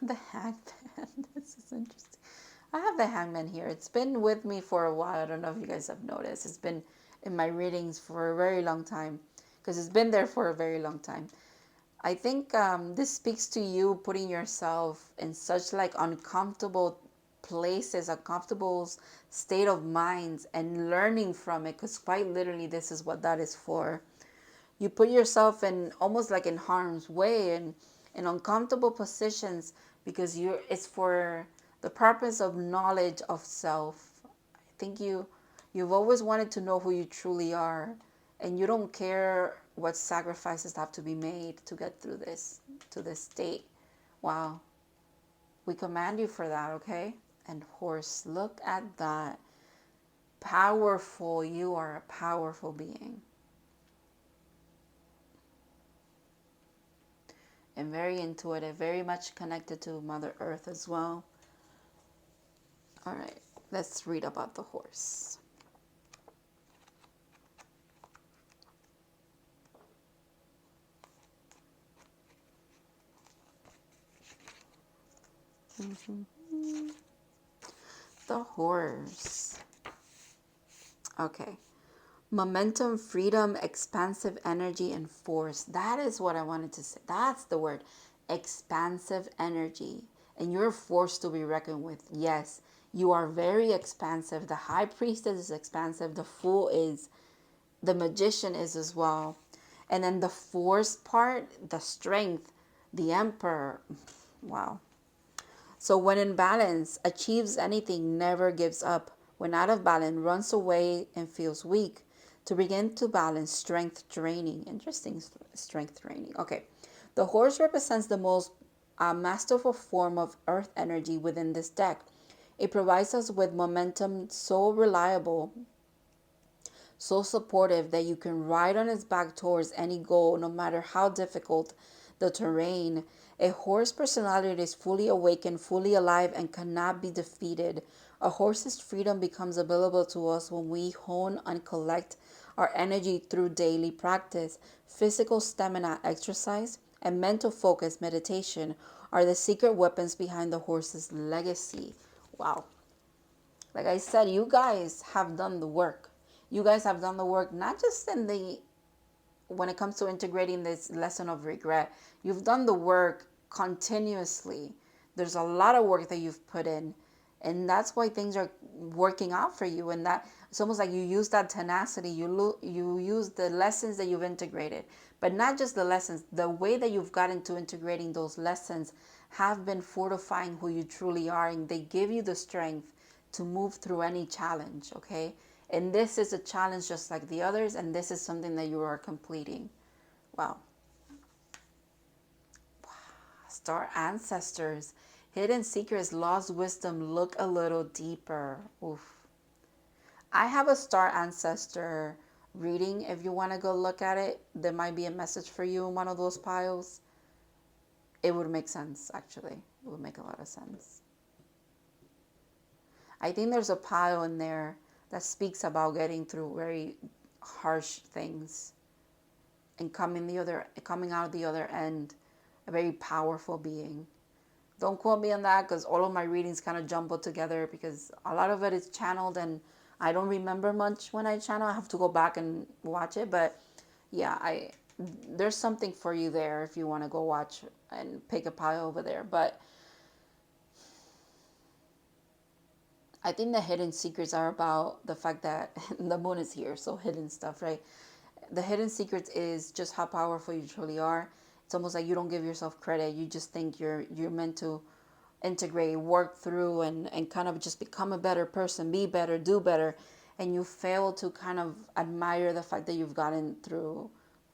The Hangman. This is interesting. I have the Hangman here. It's been with me for a while. I don't know if you guys have noticed. It's been in my readings for a very long time, because it's been there for a very long time. I think this speaks to you putting yourself in such like uncomfortable places, uncomfortable state of minds, and learning from it, because quite literally this is what that is for. You put yourself in almost like in harm's way and in uncomfortable positions, because it's for the purpose of knowledge of self. I think you've always wanted to know who you truly are, and you don't care what sacrifices have to be made to get through this, to this state. Wow. We command you for that, okay? And horse, look at that. Powerful. You are a powerful being. And very intuitive, very much connected to Mother Earth as well. All right, let's read about the horse. The horse. Okay. Momentum, freedom, expansive energy, and force. That is what I wanted to say. That's the word. Expansive energy. And you're a force to be reckoned with. Yes, you are very expansive. The High Priestess is expansive. The Fool is. The Magician is as well. And then the force part, the strength. The Emperor. Wow. So when in balance, achieves anything, never gives up. When out of balance, runs away and feels weak. To begin to balance, strength training. Interesting, strength training. Okay. The horse represents the most masterful form of earth energy within this deck. It provides us with momentum so reliable, so supportive that you can ride on its back towards any goal, no matter how difficult the terrain. A horse personality is fully awakened, fully alive, and cannot be defeated. A horse's freedom becomes available to us when we hone and collect our energy through daily practice. Physical stamina, exercise, and mental focus, meditation, are the secret weapons behind the horse's legacy. Wow. Like I said, you guys have done the work. You guys have done the work, not just in the, when it comes to integrating this lesson of regret, you've done the work continuously. There's a lot of work that you've put in, and that's why things are working out for you. And that it's almost like you use that tenacity. You use the lessons that you've integrated, but not just the lessons. The way that you've gotten to integrating those lessons have been fortifying who you truly are, and they give you the strength to move through any challenge. Okay. And this is a challenge just like the others, and this is something that you are completing. Wow. Star ancestors, hidden secrets, lost wisdom, look a little deeper. Oof. I have a star ancestor reading. If you want to go look at it, there might be a message for you in one of those piles. It would make sense, actually. It would make a lot of sense. I think there's a pile in there that speaks about getting through very harsh things and coming out the other end a very powerful being. Don't quote me on that, because all of my readings kind of jumble together, because a lot of it is channeled and I don't remember much when I channel. I have to go back and watch it. But yeah, there's something for you there if you want to go watch and pick a pile over there. But I think the hidden secrets are about the fact that the moon is here, so hidden stuff, right? The hidden secrets is just how powerful you truly are. It's almost like you don't give yourself credit. You just think you're meant to integrate, work through, and kind of just become a better person, be better, do better. And you fail to kind of admire the fact that you've gotten through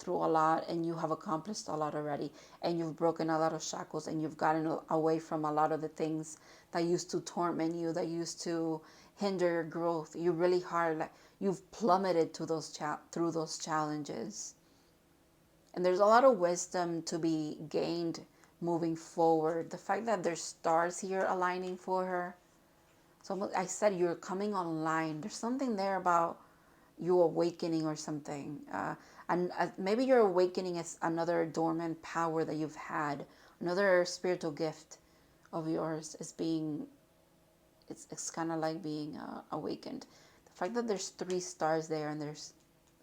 a lot, and you have accomplished a lot already, and you've broken a lot of shackles, and you've gotten away from a lot of the things that used to torment you, that used to hinder your growth. You really hard, like you've plummeted to through those challenges. And there's a lot of wisdom to be gained moving forward. The fact that there's stars here aligning for her. So I said you're coming online. There's something there about you awakening or something. And maybe your awakening is another dormant power that you've had. Another spiritual gift of yours is being, it's kind of like being awakened. The fact that there's 3 stars there and there's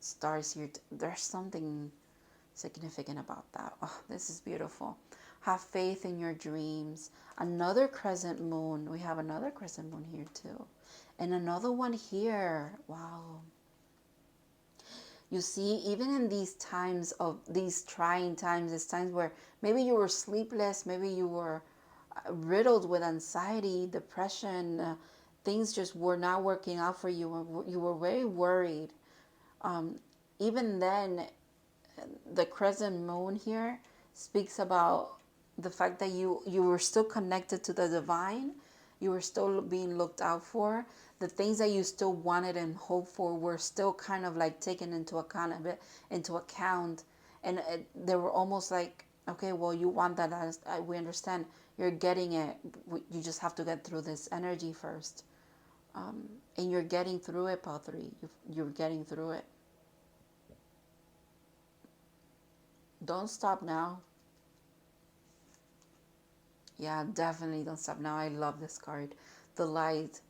stars here, there's something significant about that. Oh, this is beautiful. Have faith in your dreams. Another crescent moon. We have another crescent moon here too. And another one here. Wow. You see, even in these times of these trying times, these times where maybe you were sleepless, maybe you were riddled with anxiety, depression, things just were not working out for you. You were very worried. Even then, the crescent moon here speaks about the fact that you were still connected to the divine. You were still being looked out for. The things that you still wanted and hoped for were still kind of like taken into account, and they were almost like, okay, well, you want that, we understand, you're getting it. You just have to get through this energy first, and you're getting through it, Paul 3. You're getting through it. Don't stop now. Yeah, definitely don't stop now. I love this card. The light.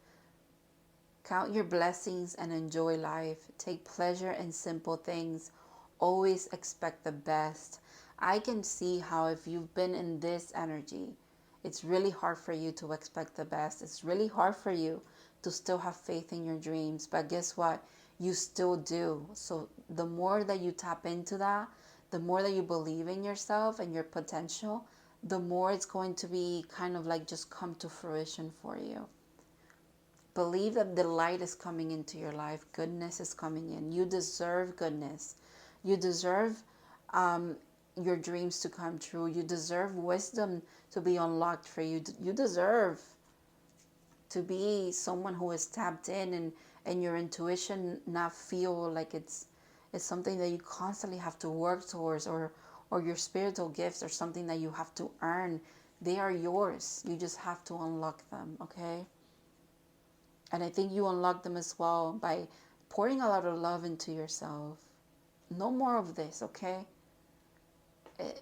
Count your blessings and enjoy life. Take pleasure in simple things. Always expect the best. I can see how if you've been in this energy, it's really hard for you to expect the best. It's really hard for you to still have faith in your dreams. But guess what? You still do. So the more that you tap into that, the more that you believe in yourself and your potential, the more it's going to be kind of like just come to fruition for you. Believe that the light is coming into your life. Goodness is coming in. You deserve goodness. You deserve your dreams to come true. You deserve wisdom to be unlocked for you. You deserve to be someone who is tapped in, and your intuition not feel like it's something that you constantly have to work towards, or your spiritual gifts are something that you have to earn. They are yours. You just have to unlock them, okay? And I think you unlock them as well by pouring a lot of love into yourself. No more of this, okay?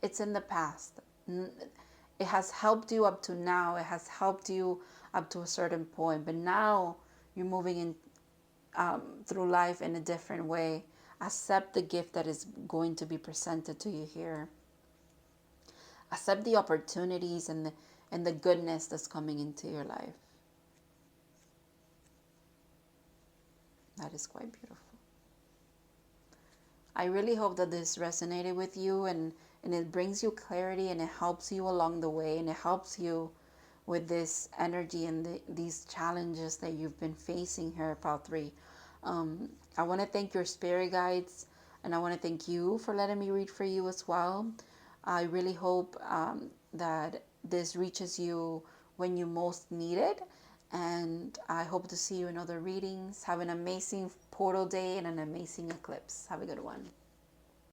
It's in the past. It has helped you up to now. It has helped you up to a certain point. But now you're moving in through life in a different way. Accept the gift that is going to be presented to you here. Accept the opportunities and the goodness that's coming into your life. That is quite beautiful. I really hope that this resonated with you, and it brings you clarity, and it helps you along the way, and it helps you with this energy and these challenges that you've been facing here at Pile 3. I want to thank your spirit guides, and I want to thank you for letting me read for you as well. I really hope that this reaches you when you most need it. And I hope to see you in other readings. Have an amazing portal day and an amazing eclipse. Have a good one.